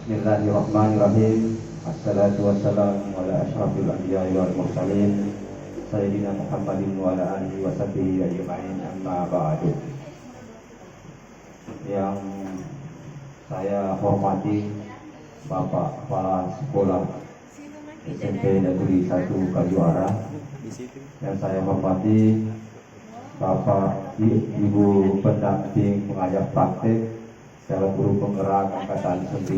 Bismillahirrahmanirrahim. Assalatu wassalamu ala asyrafil anbiya'i wal mursalin Sayyidina Muhammadin wa ala alihi wa sahbihi ajma'in, amma ba'du. Yang saya hormati Bapak Kepala Sekolah SMP Negeri 1 Kajuara, yang saya hormati Bapak Ibu pendamping pengajar praktek calon guru penggerak angkatan 9,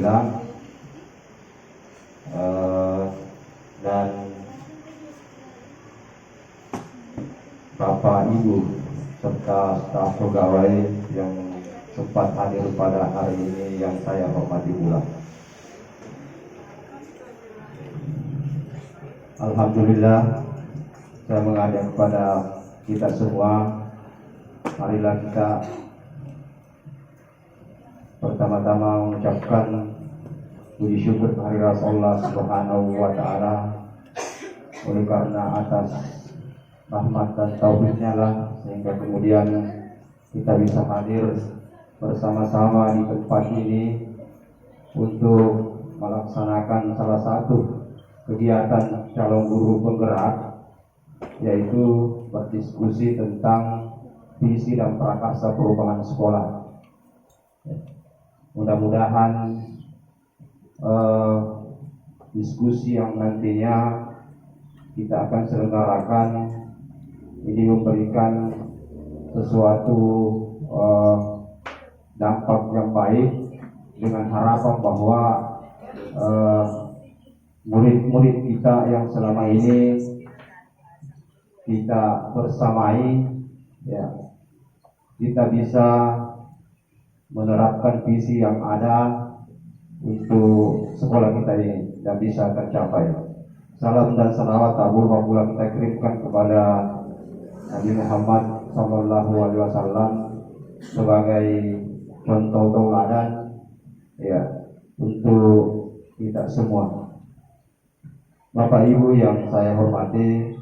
dan Bapak Ibu serta staf pegawai yang sempat hadir pada hari ini yang saya hormati pula. Alhamdulillah, saya mengajak kepada kita semua, marilah kita pertama-tama mengucapkan puji syukur kehadirat Allah Subhanahu wa Ta'ala, oleh karena atas rahmat dan taufiknya lah sehingga kemudian kita bisa hadir bersama-sama di tempat ini untuk melaksanakan salah satu kegiatan calon guru penggerak, yaitu berdiskusi tentang visi dan prakarsa perubahan sekolah. Mudah-mudahan diskusi yang nantinya kita akan selenggarakan ini memberikan sesuatu dampak yang baik, dengan harapan bahwa murid-murid kita yang selama ini kita bersamai, ya, kita bisa menerapkan visi yang ada untuk sekolah kita ini dan bisa tercapai. Salam dan salawat tabur pula kita kirimkan kepada Nabi Muhammad SAW sebagai contoh tauladan, ya, untuk kita semua. Bapak Ibu yang saya hormati,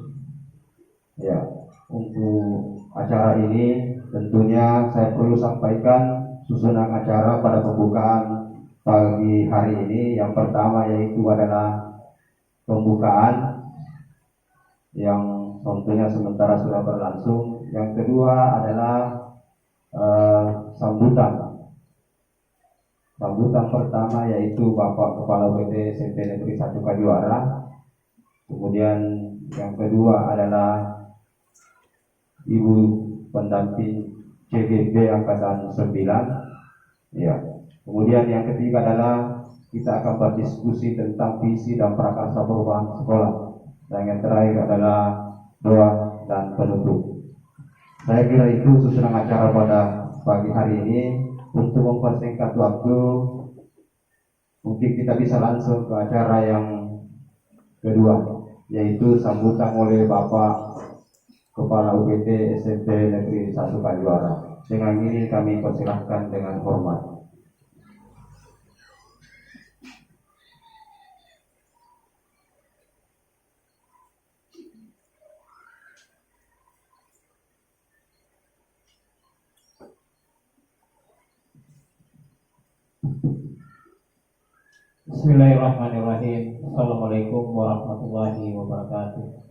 ya, untuk acara ini tentunya saya perlu sampaikan susunan acara pada pembukaan pagi hari ini. Yang pertama yaitu adalah pembukaan yang tentunya sementara sudah berlangsung. Yang kedua adalah sambutan. Sambutan pertama yaitu Bapak Kepala UPT SMP Negeri 1 Kajuara. Kemudian yang kedua adalah Ibu pendamping CGP angkatan 9, ya. Kemudian yang ketiga adalah kita akan berdiskusi tentang visi dan prakarsa perubahan sekolah. Dan yang terakhir adalah doa dan penutup. Saya kira itu susunan acara pada pagi hari ini. Untuk mempersingkat waktu, mungkin kita bisa langsung ke acara yang kedua, yaitu sambutan oleh Bapak Kepala UPT SMP Negeri 1 Kajuara. Dengan ini kami persilahkan dengan hormat. Bismillahirrahmanirrahim. Assalamualaikum warahmatullahi wabarakatuh.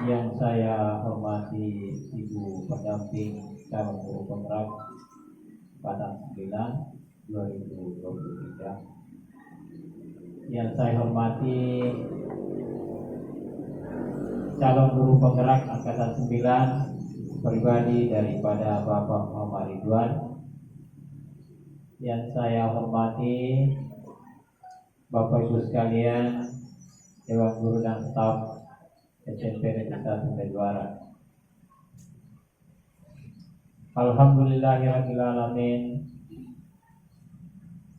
Yang saya hormati Ibu pendamping calon guru penggerak angkatan 9 2023. Yang saya hormati calon guru penggerak angkatan 9 pribadi daripada Bapak Muhammad Ridwan. Yang saya hormati Bapak Ibu sekalian, Dewan Guru dan staf SMP Negeri 1 Kajuara. Alhamdulillahirrahmanirrahim.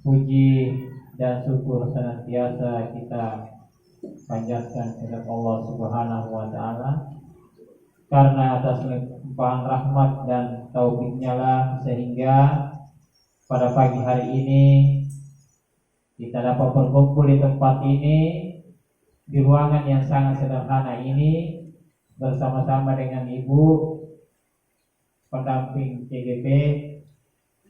Puji dan syukur senantiasa kita panjatkan kepada Allah Subhanahu wa Ta'ala, karena atas limpahan rahmat dan taufiknya lah sehingga pada pagi hari ini kita dapat berkumpul di tempat ini, di ruangan yang sangat sederhana ini, bersama-sama dengan Ibu pendamping CGP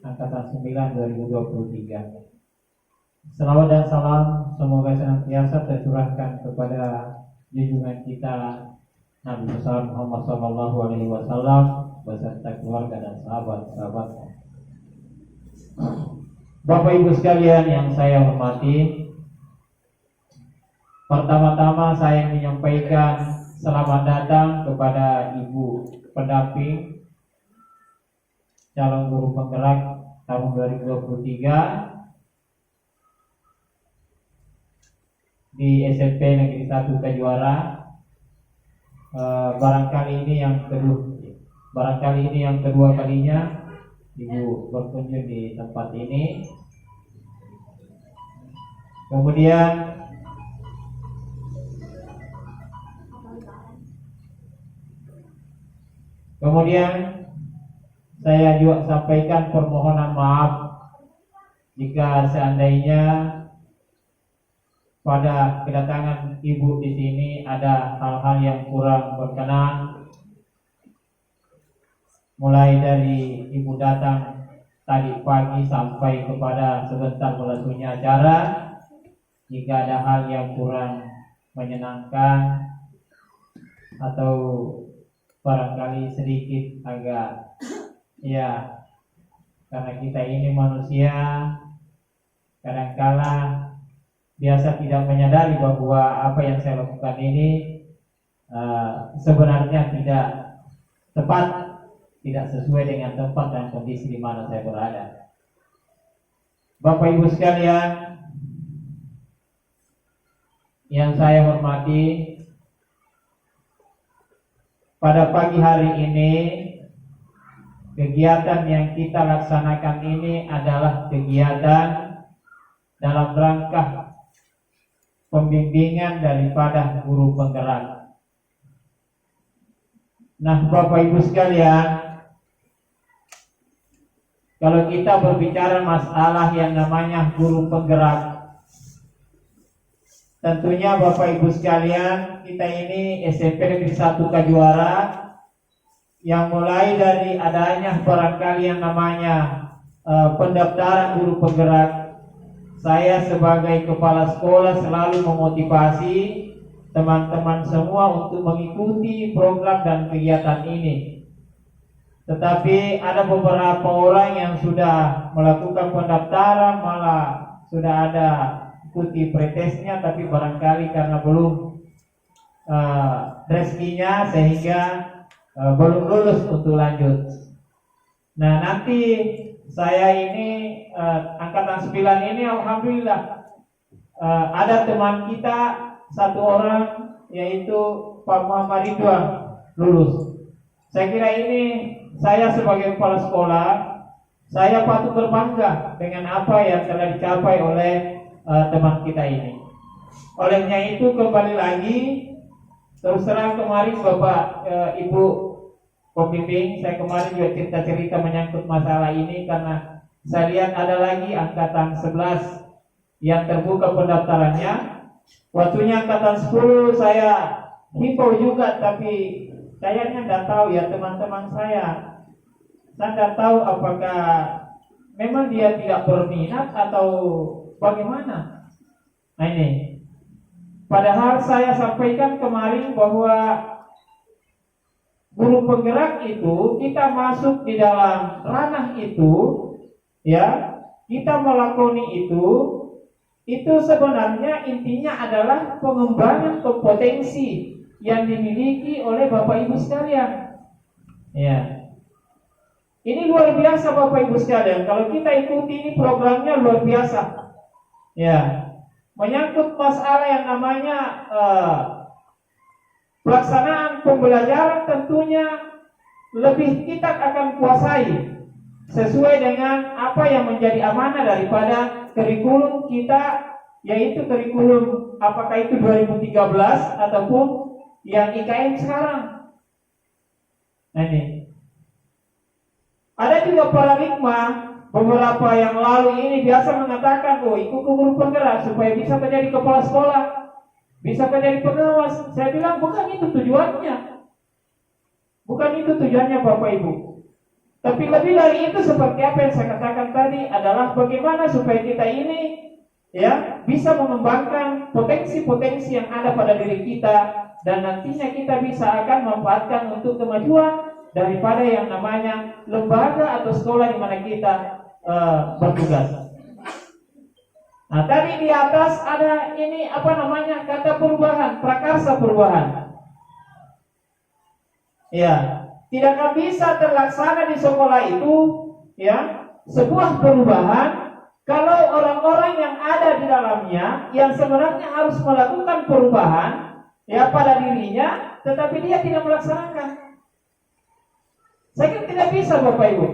angkatan 9 2023. Selawat dan salam semoga senantiasa tercurahkan kepada junjungan kita Nabi besar Muhammad sallallahu alaihi wasallam beserta keluarga dan sahabat-sahabat. Bapak Ibu sekalian yang saya hormati, pertama-tama saya menyampaikan selamat datang kepada Ibu pendamping calon guru penggerak tahun 2023 di SMP Negeri 1 Kajuara. Barangkali ini yang kedua kalinya Ibu berkunjung di tempat ini. Kemudian saya juga sampaikan permohonan maaf jika seandainya pada kedatangan Ibu di sini ada hal-hal yang kurang berkenan, mulai dari Ibu datang tadi pagi sampai kepada sebentar berlangsungnya acara. Jika ada hal yang kurang menyenangkan atau barangkali sedikit agak karena kita ini manusia kadangkala biasa tidak menyadari bahwa apa yang saya lakukan ini sebenarnya tidak tepat, tidak sesuai dengan tempat dan kondisi di mana saya berada. Bapak Ibu sekalian yang saya hormati, pada pagi hari ini kegiatan yang kita laksanakan ini adalah kegiatan dalam rangka pembimbingan daripada guru penggerak. Nah, Bapak Ibu sekalian, kalau kita berbicara masalah yang namanya guru penggerak, tentunya Bapak Ibu sekalian, kita ini SMP Negeri 1 Kajuara yang mulai dari adanya barangkali yang namanya pendaftaran guru penggerak. Saya sebagai kepala sekolah selalu memotivasi teman-teman semua untuk mengikuti program dan kegiatan ini. Tetapi ada beberapa orang yang sudah melakukan pendaftaran, malah sudah ada ikuti pretesnya, tapi barangkali karena belum rezekinya sehingga belum lulus untuk lanjut. Nah, nanti saya ini angkatan 9 ini alhamdulillah ada teman kita satu orang, yaitu Pak Muhammad Ridwan, lulus. Saya kira ini saya sebagai kepala sekolah, saya patut berbangga dengan apa yang telah dicapai oleh teman kita ini. Olehnya itu kembali lagi, terus terang kemarin Bapak Ibu pembimbing, saya kemarin juga cerita-cerita menyangkut masalah ini karena saya lihat ada lagi angkatan 11 yang terbuka pendaftarannya. Waktunya angkatan 10 saya himbau juga, tapi kayaknya tidak tahu ya teman-teman saya tidak tahu apakah memang dia tidak berminat atau bagaimana. Nah ini, padahal saya sampaikan kemarin bahwa guru penggerak itu kita masuk di dalam ranah itu, ya, kita melakoni itu sebenarnya intinya adalah pengembangan kompetensi yang dimiliki oleh Bapak Ibu sekalian. Ya, ini luar biasa Bapak Ibu sekalian. Kalau kita ikuti ini programnya luar biasa. Ya, menyangkut masalah yang namanya pelaksanaan pembelajaran, tentunya lebih kita akan kuasai sesuai dengan apa yang menjadi amanah daripada kurikulum kita, yaitu kurikulum apakah itu 2013 ataupun yang IKN sekarang. Nah ini, ada juga paradigma beberapa yang lalu ini biasa mengatakan, oh ikut guru penggerak supaya bisa menjadi kepala sekolah, bisa menjadi pengawas. Saya bilang bukan itu tujuannya. Bukan itu tujuannya Bapak Ibu. Tapi lebih dari itu, seperti apa yang saya katakan tadi, adalah bagaimana supaya kita ini ya bisa mengembangkan potensi-potensi yang ada pada diri kita, dan nantinya kita bisa akan memanfaatkan untuk kemajuan daripada yang namanya lembaga atau sekolah di mana kita bertugas. Nah, tadi di atas ada ini kata perubahan, prakarsa perubahan. Ya, tidak akan bisa terlaksana di sekolah itu ya sebuah perubahan kalau orang-orang yang ada di dalamnya yang sebenarnya harus melakukan perubahan ya pada dirinya, tetapi dia tidak melaksanakan. Saya kira tidak bisa, Bapak Ibu.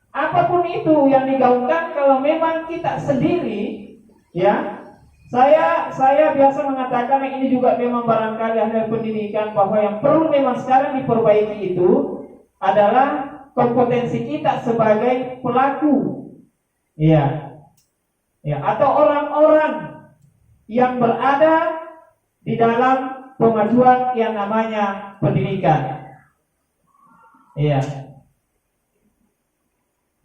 Apapun itu yang digaungkan, kalau memang kita sendiri ya, saya biasa mengatakan ini juga memang barangkali ahli pendidikan, bahwa yang perlu memang sekarang diperbaiki itu adalah kompetensi kita sebagai pelaku, ya, atau orang-orang yang berada di dalam pemajuan yang namanya pendidikan, ya.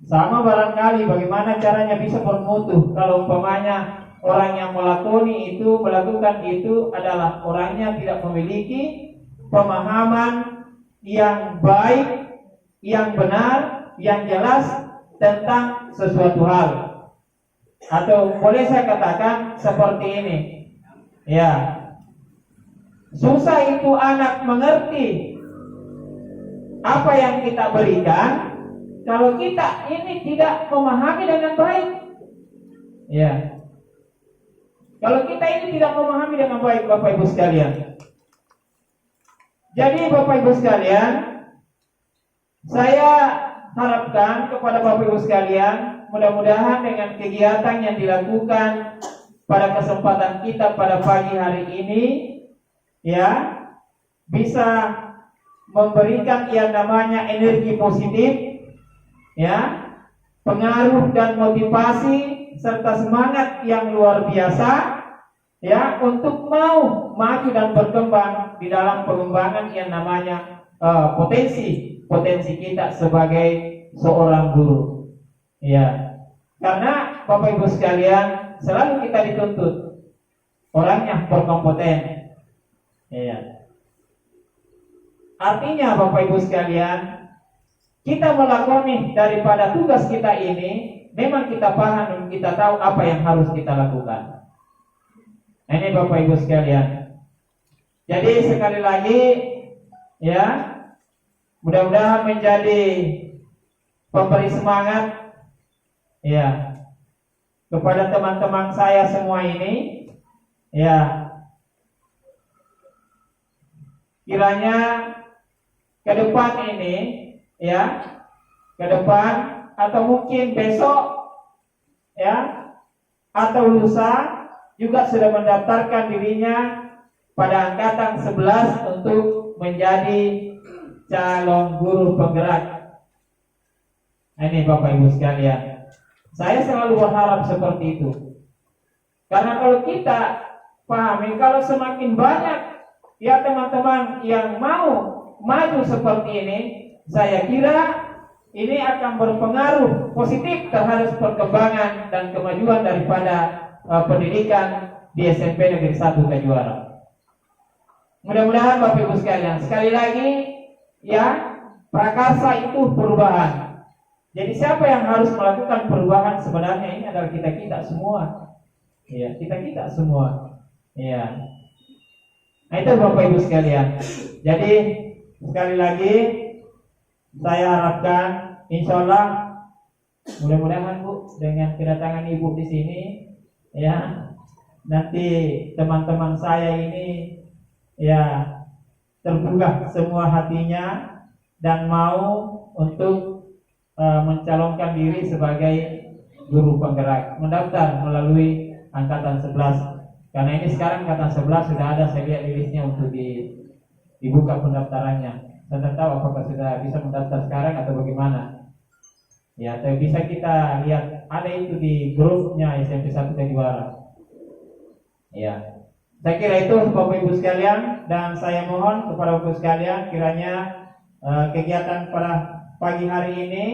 Sama barangkali bagaimana caranya bisa bermutu kalau umpamanya orang yang melakukan itu adalah orangnya tidak memiliki pemahaman yang baik, yang benar, yang jelas tentang sesuatu hal. Atau boleh saya katakan seperti ini, ya, susah itu anak mengerti apa yang kita berikan kalau kita ini tidak memahami dengan baik, ya. Kalau kita ini tidak memahami dengan baik, Bapak Ibu sekalian. Jadi Bapak Ibu sekalian, saya harapkan kepada Bapak Ibu sekalian, mudah-mudahan dengan kegiatan yang dilakukan pada kesempatan kita pada pagi hari ini, ya, bisa memberikan yang namanya energi positif, ya, pengaruh dan motivasi serta semangat yang luar biasa, ya, untuk mau maju dan berkembang di dalam pengembangan yang namanya potensi kita sebagai seorang guru, ya. Karena Bapak Ibu sekalian, selalu kita dituntut orang yang berkompeten, ya. Artinya Bapak Ibu sekalian, kita melakoni daripada tugas kita ini, memang kita paham dan kita tahu apa yang harus kita lakukan. Ini Bapak Ibu sekalian. Jadi sekali lagi, ya, mudah-mudahan menjadi pemberi semangat, ya, kepada teman-teman saya semua ini, ya. Kiranya ke depan ini, ya, ke depan atau mungkin besok, ya, atau lusa juga sudah mendaftarkan dirinya pada angkatan 11 untuk menjadi calon guru penggerak. Ini Bapak Ibu sekalian, saya selalu berharap seperti itu. Karena kalau kita pahami, kalau semakin banyak ya teman-teman yang mau maju seperti ini, saya kira ini akan berpengaruh positif terhadap perkembangan dan kemajuan daripada pendidikan di SMP Negeri 1 Kejuaraan. Mudah-mudahan Bapak Ibu sekalian, sekali lagi, ya, prakarsa itu perubahan. Jadi siapa yang harus melakukan perubahan sebenarnya ini adalah kita semua, ya, kita semua, ya. Nah, itu Bapak Ibu sekalian. Jadi sekali lagi saya harapkan, insya Allah, mudah-mudahan Bu, dengan kedatangan Ibu di sini, ya, nanti teman-teman saya ini, ya, terbuka semua hatinya dan mau untuk mencalonkan diri sebagai guru penggerak, mendaftar melalui angkatan 11. Karena ini sekarang angkatan 11 sudah ada, saya lihat listnya untuk dibuka pendaftarannya. Saya tidak tahu apakah sudah bisa mendaftar sekarang atau bagaimana. Ya, tapi bisa kita lihat ada itu di grupnya SMP 1 Kejuaraan. Ya, saya kira itu Bapak Ibu sekalian, dan saya mohon kepada Bapak Ibu sekalian kiranya kegiatan pada pagi hari ini,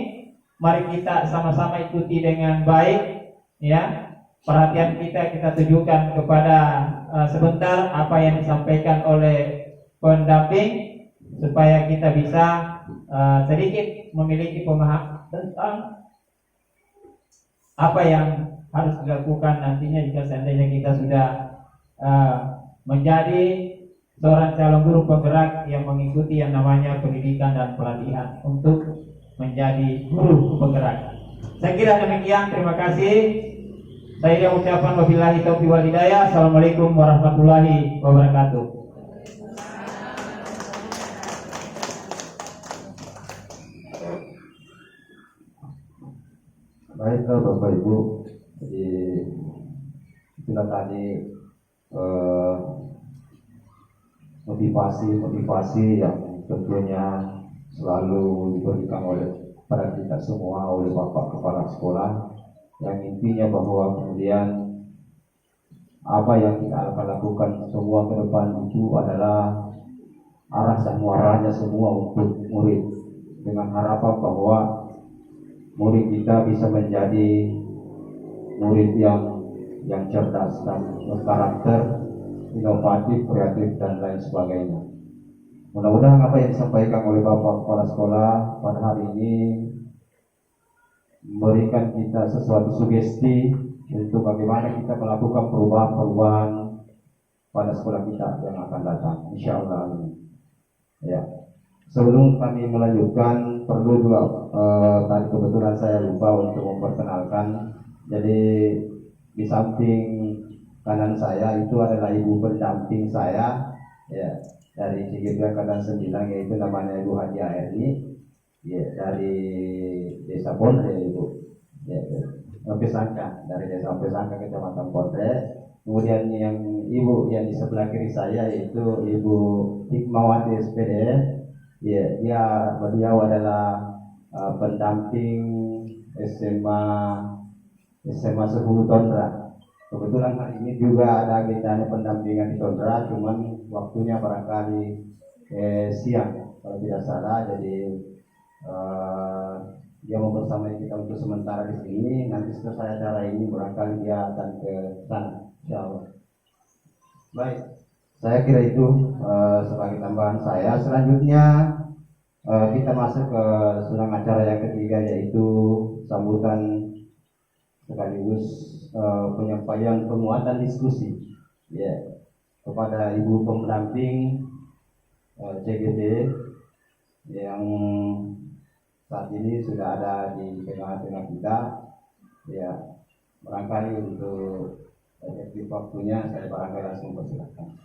mari kita sama-sama ikuti dengan baik, ya. Perhatian kita tujukan kepada sebentar apa yang disampaikan oleh pendamping, supaya kita bisa sedikit memiliki pemahaman tentang apa yang harus dilakukan nantinya jika seandainya kita sudah menjadi seorang calon guru penggerak yang mengikuti yang namanya pendidikan dan pelatihan untuk menjadi guru penggerak. Saya kira demikian, terima kasih. Saya ucapkan wabillahi taufiq wal hidayah. Assalamualaikum warahmatullahi wabarakatuh. Baiklah Bapak Ibu, jadi itulah tadi motivasi yang tentunya selalu diberikan oleh pada kita semua oleh Bapak Kepala Sekolah, yang intinya bahwa kemudian apa yang kita akan lakukan semua ke depan itu adalah arah dan muaranya semua untuk murid, dengan harapan bahwa murid kita bisa menjadi murid yang cerdas dan berkarakter, inovatif, kreatif, dan lain sebagainya. Mudah-mudahan apa yang disampaikan oleh Bapak Kepala Sekolah pada hari ini memberikan kita sesuatu sugesti untuk bagaimana kita melakukan perubahan-perubahan pada sekolah kita yang akan datang, insya Allah. Ya. Sebelum kami melanjutkan, perlu juga tadi kebetulan saya lupa untuk memperkenalkan. Jadi di samping kanan saya itu adalah ibu pendamping saya, ya, dari Cigir Angkatan 9, yaitu namanya Ibu Haji Erni, ya, dari Desa Pondre, Ibu, ya, Pesangka, dari Desa Pesangka, Kecamatan Pondre. Kemudian yang ibu yang di sebelah kiri saya yaitu Ibu Hikmawati SPD, ya, beliau adalah pendamping SMA 10 Tondra. Kebetulan hari ini juga ada agenda pendampingan di Tondra, cuman waktunya barangkali siang kalau tidak salah. Jadi dia mau bersama kita untuk sementara di sini. Nanti selesai acara ini barangkali dia akan ke sana, insyaallah. Baik, saya kira itu sebagai tambahan saya. Selanjutnya kita masuk ke sedang acara yang ketiga, yaitu sambutan sekaligus penyampaian penguatan diskusi, ya, kepada ibu pendamping CGT yang saat ini sudah ada di tengah-tengah kita, ya. Barangkali untuk efektif waktunya saya barangkali langsung persilakan.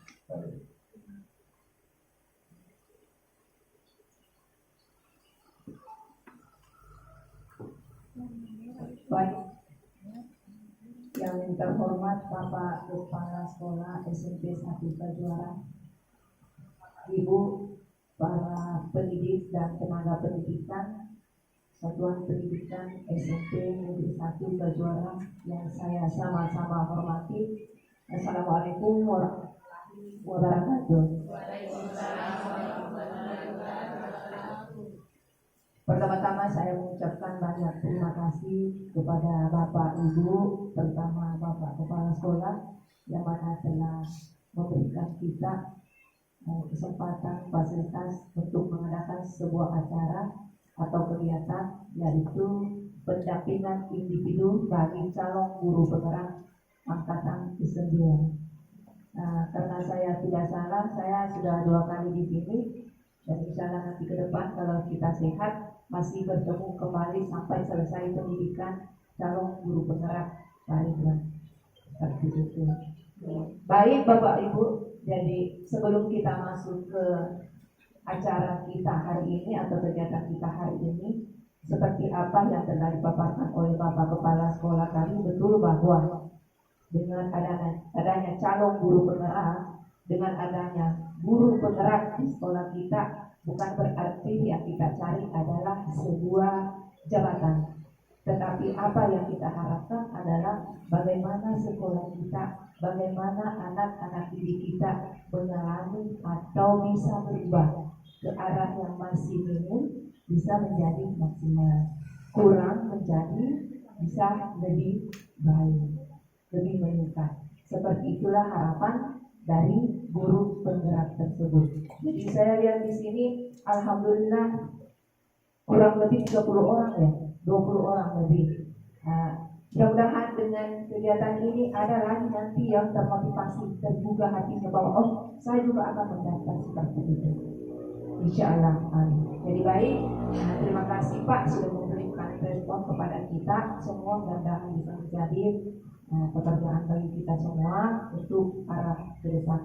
Baik, yang terhormat Bapak Kepala Sekolah SMP 1 Bajuara, Ibu, para pendidik dan tenaga pendidikan Satuan Pendidikan SMP Negeri 1 Bajuara yang saya sama-sama hormati. Assalamualaikum warahmatullahi wabarakatuh. Pertama-tama saya mengucapkan banyak terima kasih kepada Bapak Ibu, terutama Bapak Kepala Sekolah yang mana telah memberikan kita kesempatan fasilitas untuk mengadakan sebuah acara atau kegiatan, yaitu pendampingan individu bagi calon guru penggerak angkatan ke-9. Karena saya tidak salah, saya sudah 2 kali di sini, dan insya Allah nanti ke depan kalau kita sehat masih bertemu kembali sampai selesai pendidikan calon guru penggerak Taliban. Seperti itu. Baik Bapak Ibu, jadi sebelum kita masuk ke acara kita hari ini atau kegiatan kita hari ini, seperti apa yang telah dipaparkan oleh Bapak Kepala Sekolah tadi, betul bahwa dengan adanya calon guru penggerak, dengan adanya guru penggerak di sekolah kita, bukan berarti yang kita cari adalah sebuah jabatan, tetapi apa yang kita harapkan adalah bagaimana sekolah kita, bagaimana anak-anak didik kita mengalami atau bisa berubah ke arah yang masih minim bisa menjadi maksimal, kurang menjadi bisa lebih baik, lebih meningkat. Seperti itulah harapan dari guru penggerak tersebut. Jadi saya lihat di sini, alhamdulillah kurang lebih 30 orang ya, 20 orang lebih. Mudah-mudahan dengan kegiatan ini ada lagi nanti yang termotivasi, tergugah hatinya bahwa oh saya juga akan mendaftar seperti itu. Insya Allah. Jadi baik, terima kasih Pak sudah memberikan respon kepada kita semua. Mudah-mudahan bisa menjadi pekerjaan bagi kita semua untuk arah ke depan,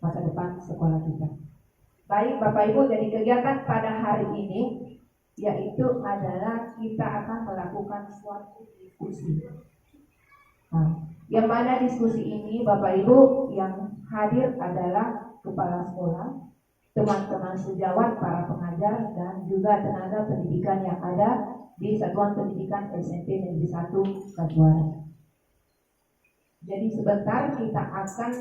masa depan sekolah kita. Baik Bapak Ibu, jadi kegiatan pada hari ini yaitu adalah kita akan melakukan suatu diskusi. Yang mana diskusi ini Bapak Ibu yang hadir adalah kepala sekolah, teman-teman sejawat, para pengajar, dan juga tenaga pendidikan yang ada di Satuan Pendidikan SMP Negeri 1 Kajuara. Jadi sebentar kita akan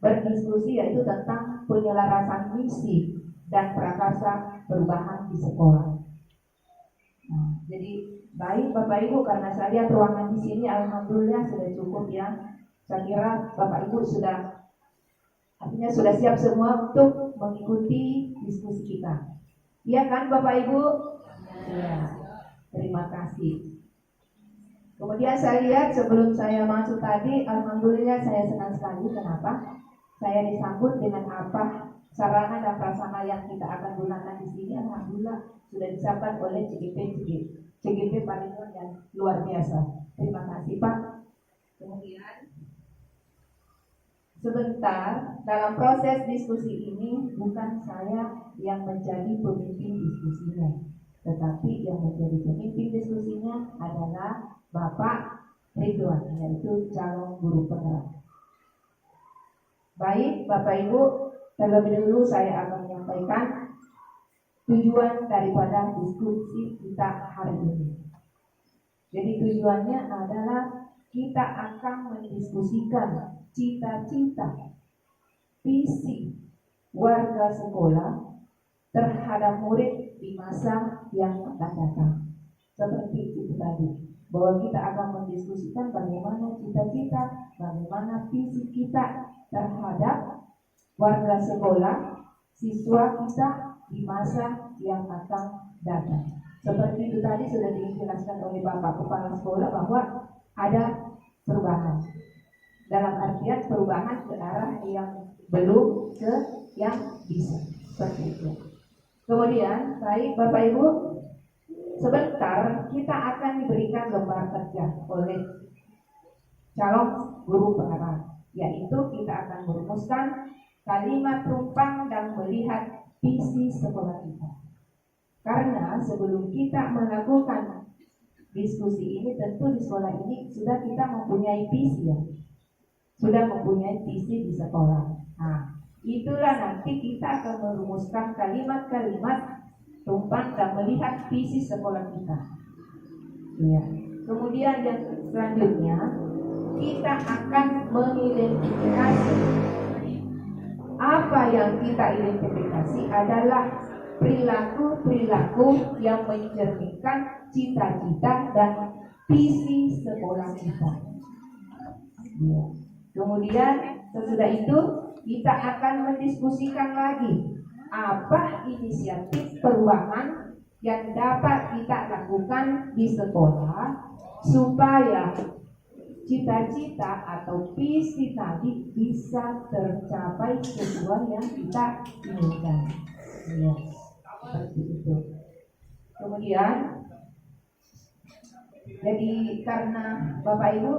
berdiskusi yaitu tentang penyelarasan misi dan prakarsa perubahan di sekolah. Jadi baik Bapak Ibu, karena saya lihat ruangan di sini alhamdulillah sudah cukup ya. Saya kira Bapak Ibu sudah siap semua untuk mengikuti diskusi kita. Iya kan Bapak Ibu? Ya, terima kasih. Kemudian saya lihat sebelum saya masuk tadi, alhamdulillah saya senang sekali. Kenapa? Saya disambut dengan apa sarana dan prasarana yang kita akan gunakan di sini. Alhamdulillah sudah disiapkan oleh CGP Parinon yang luar biasa. Terima kasih Pak. Kemudian sebentar, dalam proses diskusi ini bukan saya yang menjadi pemimpin diskusinya, tetapi yang menjadi pemimpin diskusinya adalah Bapak Ridwan, yaitu calon guru penggerak. Baik Bapak Ibu, terlebih dahulu saya akan menyampaikan tujuan daripada diskusi kita hari ini. Jadi tujuannya adalah kita akan mendiskusikan cita-cita, visi warga sekolah terhadap murid di masa yang akan datang. Seperti itu tadi, bahwa kita akan mendiskusikan bagaimana cita-cita, bagaimana visi kita terhadap warga sekolah, siswa kita di masa yang akan datang. Seperti itu tadi sudah dijelaskan oleh Bapak Kepala Sekolah bahwa ada perubahan. Dalam artian perubahan ke arah yang belum ke yang bisa. Seperti itu. Kemudian, baik Bapak Ibu, sebentar kita akan diberikan lembar kerja oleh calon guru penggerak, yaitu kita akan merumuskan kalimat tumpang dan melihat visi sekolah kita. Karena sebelum kita melakukan diskusi ini, tentu di sekolah ini sudah kita mempunyai visi ya, sudah mempunyai visi di sekolah. Itulah nanti kita akan merumuskan kalimat-kalimat tumpang dan melihat visi sekolah kita. Ya. Kemudian yang selanjutnya kita akan mengidentifikasi. Apa yang kita identifikasi adalah perilaku-perilaku yang mencerminkan cita-cita dan visi sekolah kita. Ya. Kemudian sesudah itu kita akan mendiskusikan lagi apa inisiatif perubahan yang dapat kita lakukan di sekolah supaya cita-cita atau visi tadi bisa tercapai sesuai yang kita inginkan. Ya, seperti itu. Kemudian, jadi karena Bapak Ibu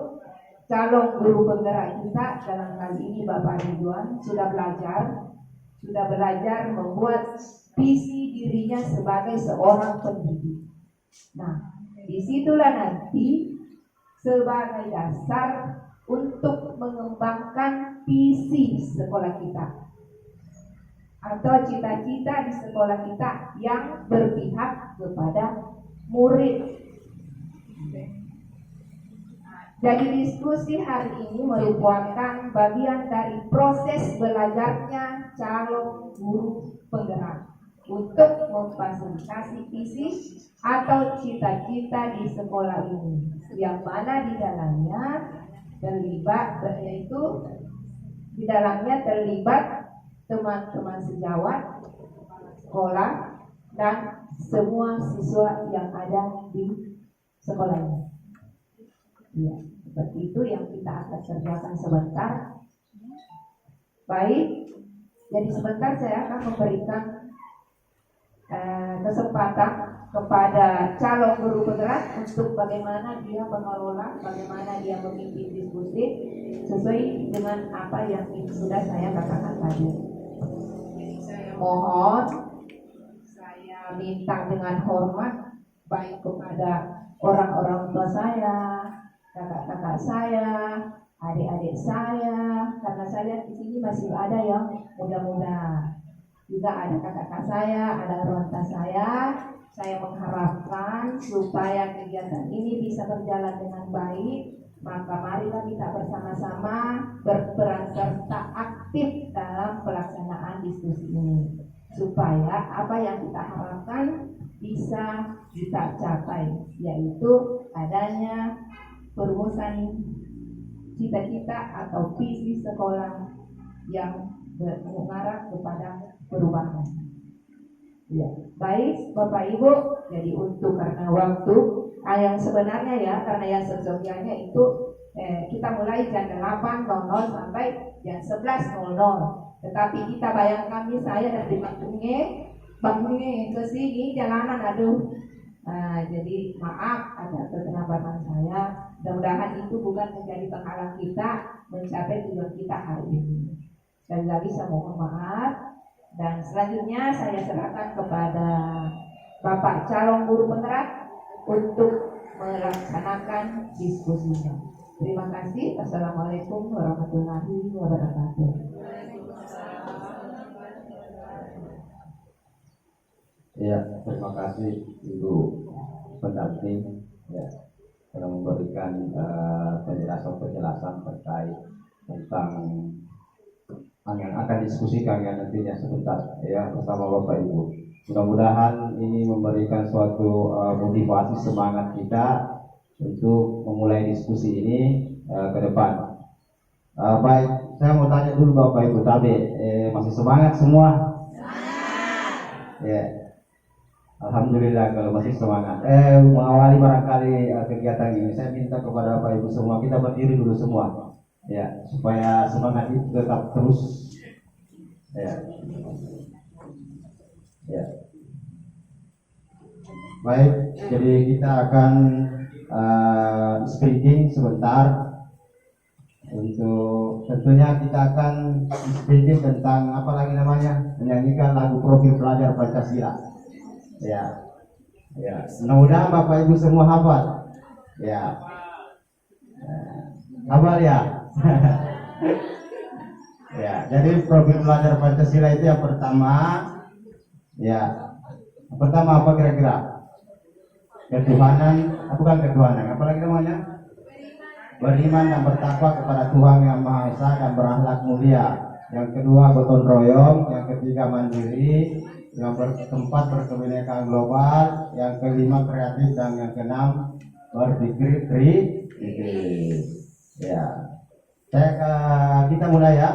calon guru penggerak kita dalam kali ini Bapak Ridwan sudah belajar membuat visi dirinya sebagai seorang pendidik. Nah, disitulah nanti sebagai dasar untuk mengembangkan visi sekolah kita atau cita-cita di sekolah kita yang berpihak kepada murid. Jadi diskusi hari ini merupakan bagian dari proses belajarnya calon guru penggerak. untuk memfasilitasi visi atau cita-cita di sekolah ini, yang mana di dalamnya terlibat, yaitu di dalamnya terlibat teman-teman sejawat sekolah dan semua siswa yang ada di sekolah ini. Ya, seperti itu yang kita akan kerjakan sebentar. Baik, jadi sebentar saya akan memberikan kesempatan kepada calon guru penggerak untuk bagaimana dia mengelola, bagaimana dia memimpin diskusi sesuai dengan apa yang sudah saya katakan tadi. Jadi saya mohon, saya minta dengan hormat baik kepada orang-orang tua saya, kakak-kakak saya, adik-adik saya, karena saya di sini masih ada yang muda-muda. Juga ada kakak-kakak saya, ada orang tua saya. Saya mengharapkan supaya kegiatan ini bisa berjalan dengan baik. Maka marilah kita bersama-sama berperan serta aktif dalam pelaksanaan diskusi ini, supaya apa yang kita harapkan bisa kita capai, yaitu adanya perumusan cita-cita atau visi sekolah yang mengarah kepada perubahan. Ya, baik Bapak Ibu. Jadi untuk karena waktu yang sebenarnya ya, karena yang sesungguhnya itu kita mulai jam 8.00 sampai jam 11.00. Tetapi kita bayangkan saya dari Bangkungnya ke sini jalanan, aduh. Jadi maaf ada keterlambatan saya. Mudah-mudahan itu bukan menjadi penghalang kita mencapai tujuan kita hari ini. Sekali lagi saya mohon maaf. Dan selanjutnya saya serahkan kepada Bapak calon guru penggerak untuk melaksanakan diskusinya. Terima kasih. Assalamualaikum warahmatullahi wabarakatuh. Ya, terima kasih Ibu pendamping ya telah memberikan penjelasan terkait tentang yang akan diskusikan yang nantinya sebentar ya bersama Bapak Ibu. Mudah-mudahan ini memberikan suatu motivasi semangat kita untuk memulai diskusi ini ke depan. Baik, saya mau tanya dulu Bapak Ibu tadi masih semangat semua? Ya, alhamdulillah kalau masih semangat. Mengawali barangkali kegiatan ini, saya minta kepada Bapak Ibu semua kita berdiri dulu semua. Ya, supaya semangat itu tetap terus. Ya. Ya. Baik, jadi kita akan speaking sebentar. Untuk tentunya kita akan speaking tentang apa lagi namanya? Menyanyikan lagu profil pelajar Pancasila. Ya. Ya, mudah-mudahan Bapak Ibu semua hafal. Ya. Hafal ya? Ya, jadi profil pelajar Pancasila itu yang pertama, ya, yang pertama apa kira-kira? Ketuhanan, bukan ketuhanan, apalagi namanya? Beriman dan bertakwa kepada Tuhan yang Maha Esa dan berakhlak mulia. Yang kedua gotong royong, yang ketiga mandiri, yang keempat berkebinekaan global, yang kelima kreatif dan yang keenam berpikir kritis. Ya. Kita mulai ya.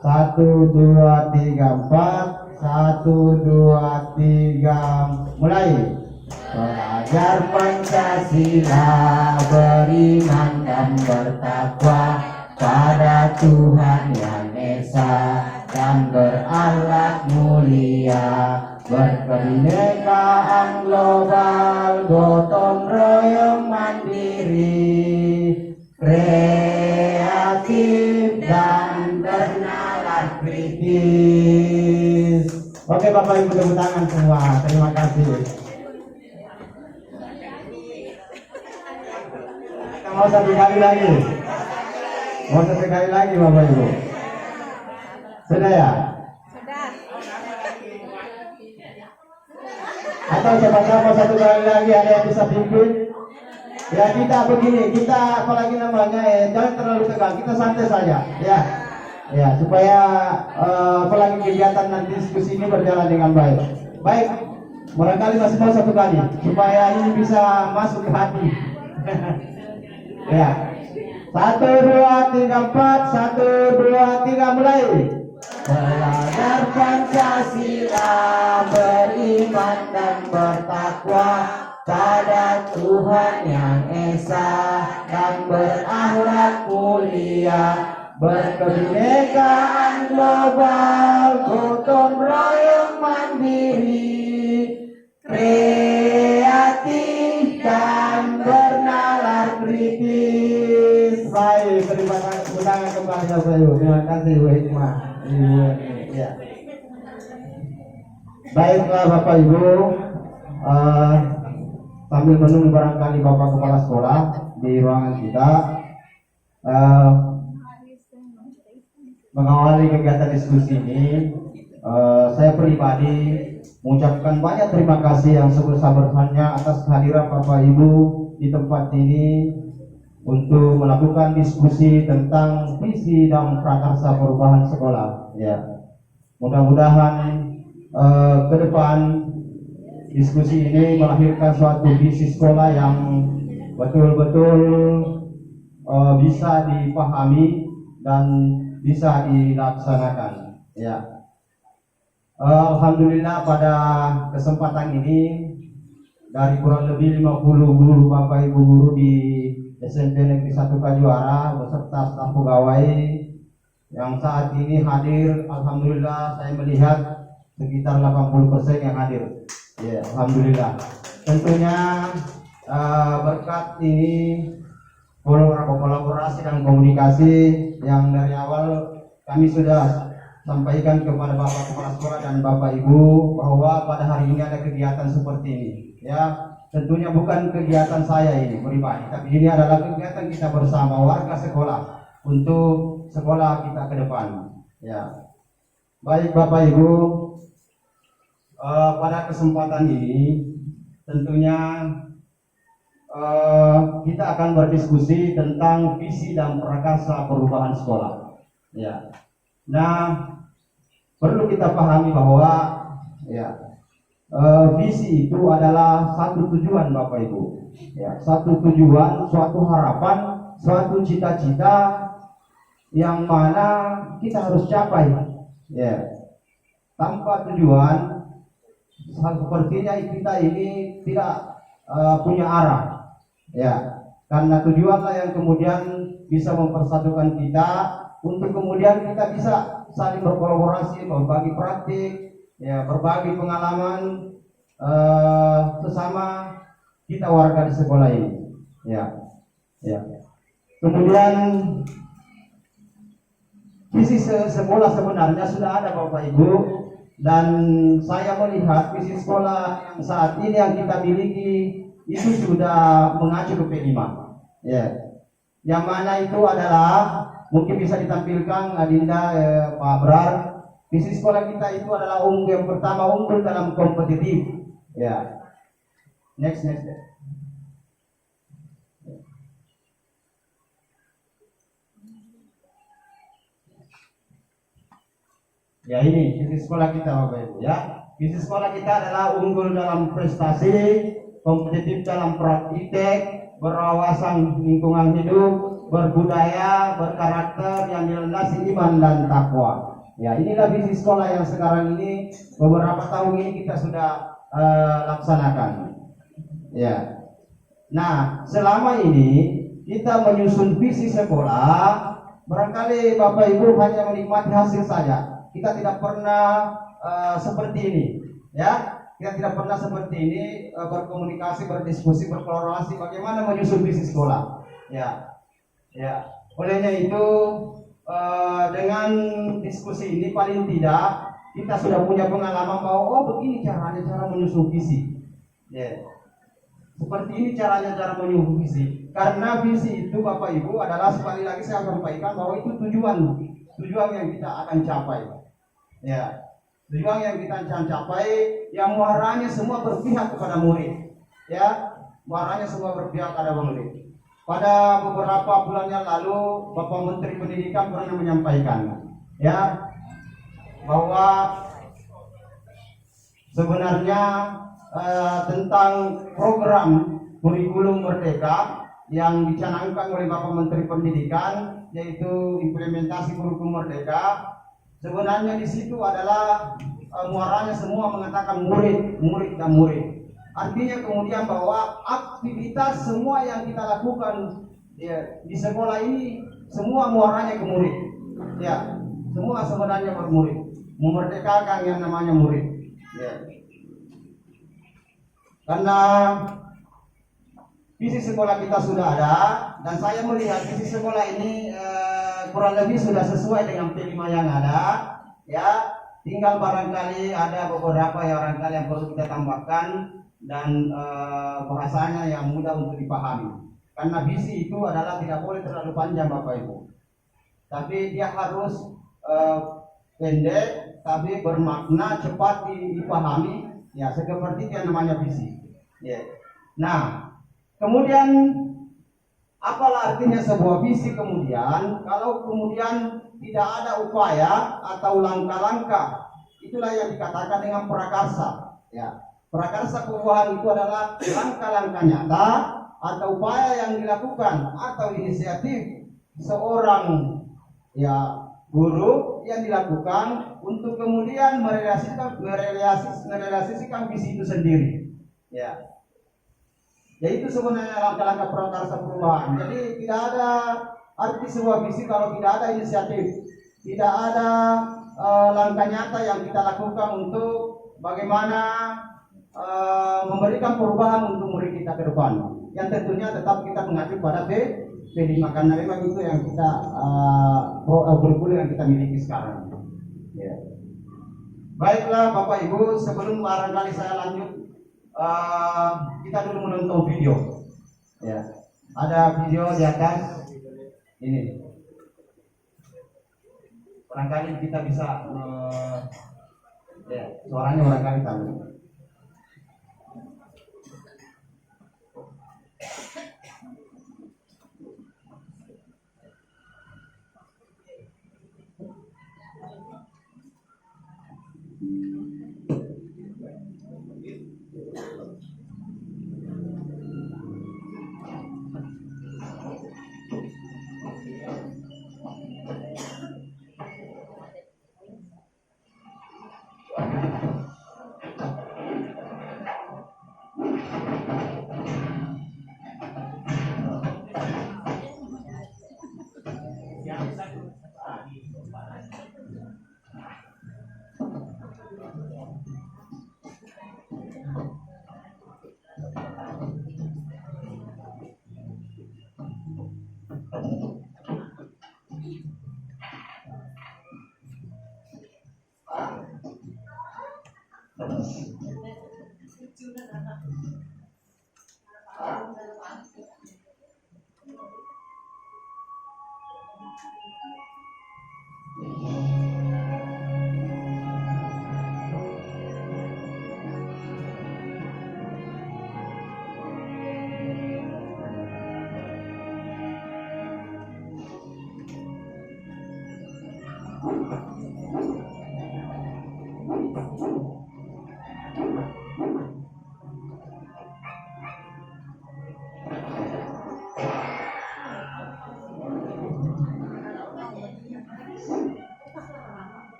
1, 2, 3, 4. 1, 2, 3, mulai. Pelajar Pancasila beriman dan bertakwa pada Tuhan Yang Esa dan berakhlak mulia, berkebinekaan global, gotong royong mandiri, kreatif dan bernalar kritis. Oke Bapak Ibu, tepuk tangan semua. Terima kasih. Kita mau satu kali lagi. Mau satu kali lagi Bapak Ibu. Sudah ya? Sudah. Atau sama-sama satu kali lagi ada yang bisa pimpin? Ya kita begini, kita apalagi namanya jangan terlalu tegang, kita santai saja ya. Ya, supaya apalagi kegiatan nanti diskusi ini berjalan dengan baik. Baik, barangkali masih mau satu kali supaya ini bisa masuk ke hati. Ya, 1, 2, 3, 4, 1, 2, 3, mulai. Belajar Pancasila, beriman dan bertakwa pada Tuhan yang Esa, dan berakhlak mulia, berkebinekaan global, gotong royong mandiri, kreatif dan bernalar kritis. Baik, terima kasih. Undangan kembali Bapak Ibu. Terima kasih Bu Hikmah. Ya. Baiklah Bapak Ibu, sambil menunggu barangkali Bapak Kepala Sekolah di ruangan kita mengawali kegiatan diskusi ini, saya pribadi mengucapkan banyak terima kasih yang sebesar-besarnya atas kehadiran Bapak Ibu di tempat ini untuk melakukan diskusi tentang visi dan prakarsa perubahan sekolah. Ya, mudah-mudahan ke depan diskusi ini melahirkan suatu visi sekolah yang betul-betul bisa dipahami dan bisa dilaksanakan. Ya, alhamdulillah pada kesempatan ini dari kurang lebih 50 guru Bapak Ibu guru di SMP Negeri 1 Kajuara beserta staf pegawai yang saat ini hadir, alhamdulillah saya melihat sekitar 80% yang hadir. Ya, alhamdulillah. Tentunya berkat ini kolaborasi dan komunikasi yang dari awal kami sudah sampaikan kepada Bapak Kepala Sekolah dan Bapak Ibu bahwa pada hari ini ada kegiatan seperti ini. Ya, tentunya bukan kegiatan saya ini pribadi, tapi ini adalah kegiatan kita bersama warga sekolah untuk sekolah kita ke depan. Ya, baik Bapak Ibu, pada kesempatan ini tentunya kita akan berdiskusi tentang visi dan prakarsa perubahan sekolah. Ya, nah perlu kita pahami bahwa ya visi itu adalah satu tujuan Bapak Ibu. Ya, satu tujuan, suatu harapan, suatu cita-cita yang mana kita harus capai. Ya, tanpa tujuan sepertinya kita ini tidak punya arah. Ya, karena tujuanlah yang kemudian bisa mempersatukan kita untuk kemudian kita bisa saling berkolaborasi, berbagi praktik, ya, berbagi pengalaman sesama kita warga di sekolah ini. Ya, ya. Kemudian visi sekolah sebenarnya sudah ada Bapak Ibu, dan saya melihat visi sekolah yang saat ini yang kita miliki itu sudah mengacu ke P5. Ya, yang mana itu adalah mungkin bisa ditampilkan Adinda Pak Abrar. Visi sekolah kita itu adalah yang pertama unggul dalam kompetitif. Ya, next. Ya, ini visi sekolah kita Bapak Ibu ya. Visi sekolah kita adalah unggul dalam prestasi, kompetitif dalam praktik, berwawasan lingkungan hidup, berbudaya, berkarakter yang dilandasi iman dan takwa. Ya, inilah visi sekolah yang sekarang ini beberapa tahun ini kita sudah laksanakan. Ya. Nah, selama ini kita menyusun visi sekolah, barangkali Bapak Ibu hanya menikmati hasil saja. Kita tidak pernah seperti ini, ya. Kita tidak pernah seperti ini berkomunikasi, berdiskusi, berkolaborasi bagaimana menyusun visi sekolah. Ya, ya. Olehnya itu dengan diskusi ini paling tidak kita sudah punya pengalaman bahwa oh begini caranya cara menyusun visi. Ya. Seperti ini caranya cara menyusun visi. Karena visi itu Bapak Ibu adalah sekali lagi saya sampaikan bahwa itu tujuan yang kita akan capai. Ya. Tujuan yang kita capai yang muaranya semua berpihak kepada murid. Ya, muaranya semua berpihak kepada murid. Pada beberapa bulan yang lalu Bapak Menteri Pendidikan pernah menyampaikan ya, bahwa sebenarnya tentang program kurikulum merdeka yang dicanangkan oleh Bapak Menteri Pendidikan, yaitu implementasi kurikulum merdeka, sebenarnya di situ adalah muaranya semua mengatakan murid, murid dan murid. Artinya kemudian bahwa aktivitas semua yang kita lakukan ya, di sekolah ini semua muaranya ke murid. Ya, semua sebenarnya bermurid, memerdekakan yang namanya murid. Ya. Karena visi sekolah kita sudah ada, dan saya melihat visi sekolah ini kurang lebih sudah sesuai dengan P5 yang ada. Ya, tinggal barangkali ada beberapa barangkali yang perlu kita tambahkan dan bahasanya yang mudah untuk dipahami. Karena visi itu adalah tidak boleh terlalu panjang Bapak Ibu, tapi dia harus pendek tapi bermakna, cepat dipahami. Ya, seperti yang namanya visi. Ya. Nah, kemudian apalah artinya sebuah visi kemudian kalau kemudian tidak ada upaya atau langkah-langkah? Itulah yang dikatakan dengan prakarsa. Ya. Prakarsa perubahan itu adalah langkah-langkah nyata atau upaya yang dilakukan atau inisiatif seorang ya guru yang dilakukan untuk kemudian merealisasikan visi itu sendiri. Ya. Yaitu sebenarnya langkah-langkah prakarsa perubahan. Jadi tidak ada arti sebuah visi kalau tidak ada inisiatif, tidak ada langkah nyata yang kita lakukan untuk bagaimana memberikan perubahan untuk murid kita ke depan. Yang tentunya tetap kita mengacu pada P5 karena memang itu yang kita kurikulum yang kita miliki sekarang. Ya. Baiklah Bapak Ibu, sebelum barangkali saya lanjut, kita dulu menonton video. Ya. Ada video di atas ini. Barangkali kita bisa ya, suaranya barangkali tahu.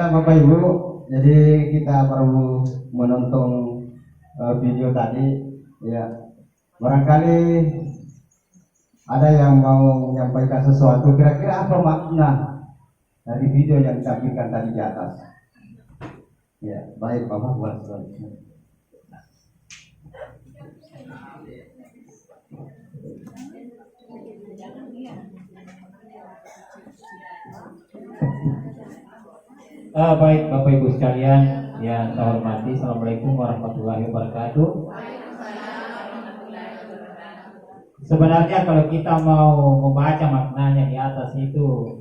Ya Bapak Ibu, jadi kita baru menonton video tadi. Ya, barangkali ada yang mau menyampaikan sesuatu. Kira-kira apa makna dari video yang ditampilkan tadi di atas? Ya, baik Bapak. Baik Bapak Ibu sekalian yang saya hormati, Assalamualaikum warahmatullahi wabarakatuh. Sebenarnya kalau kita mau membaca maknanya di atas itu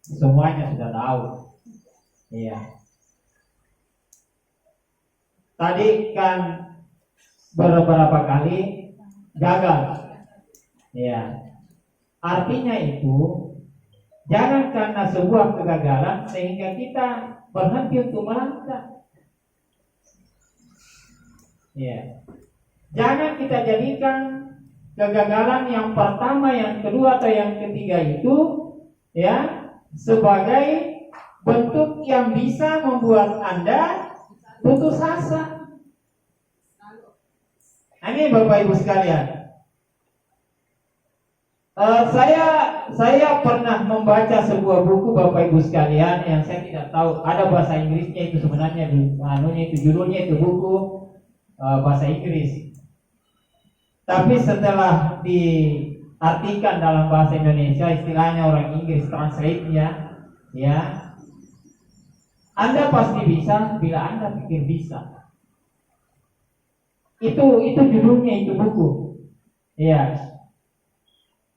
semuanya sudah tahu. Iya. Tadi kan beberapa kali gagal. Iya. Artinya itu jangan karena sebuah kegagalan sehingga kita berhenti untuk melangkah. Ya. Jangan kita jadikan kegagalan yang pertama, yang kedua atau yang ketiga itu ya sebagai bentuk yang bisa membuat Anda putus asa. Ini Bapak Ibu sekalian. Saya pernah membaca sebuah buku Bapak Ibu sekalian yang saya tidak tahu ada bahasa Inggrisnya itu sebenarnya judulnya itu buku bahasa Inggris. Tapi setelah diartikan dalam bahasa Indonesia, istilahnya orang Inggris translate-nya, ya, Anda pasti bisa bila Anda pikir bisa. Itu judulnya itu buku. Ya.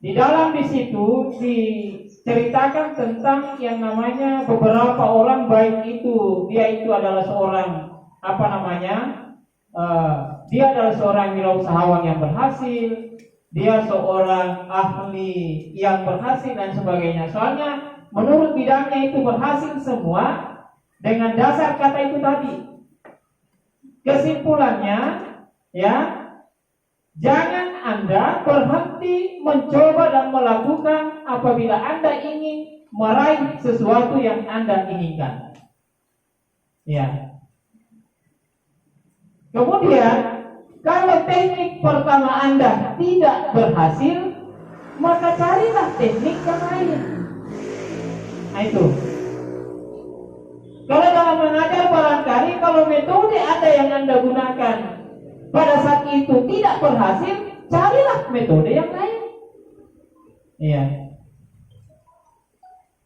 Di dalam di situ diceritakan tentang yang namanya beberapa orang, baik itu dia itu adalah seorang dia adalah seorang wirausahawan yang berhasil, dia seorang ahli yang berhasil dan sebagainya. Soalnya menurut bidangnya itu berhasil semua dengan dasar kata itu tadi. Kesimpulannya, ya, jangan Anda berhenti mencoba dan melakukan apabila Anda ingin meraih sesuatu yang Anda inginkan. Ya. Kemudian, kalau teknik pertama Anda tidak berhasil, maka carilah teknik yang lain. Nah itu. Kalau dalam mengajar barangkali kalau metode ada yang Anda gunakan pada saat itu tidak berhasil, carilah metode yang lain. Iya.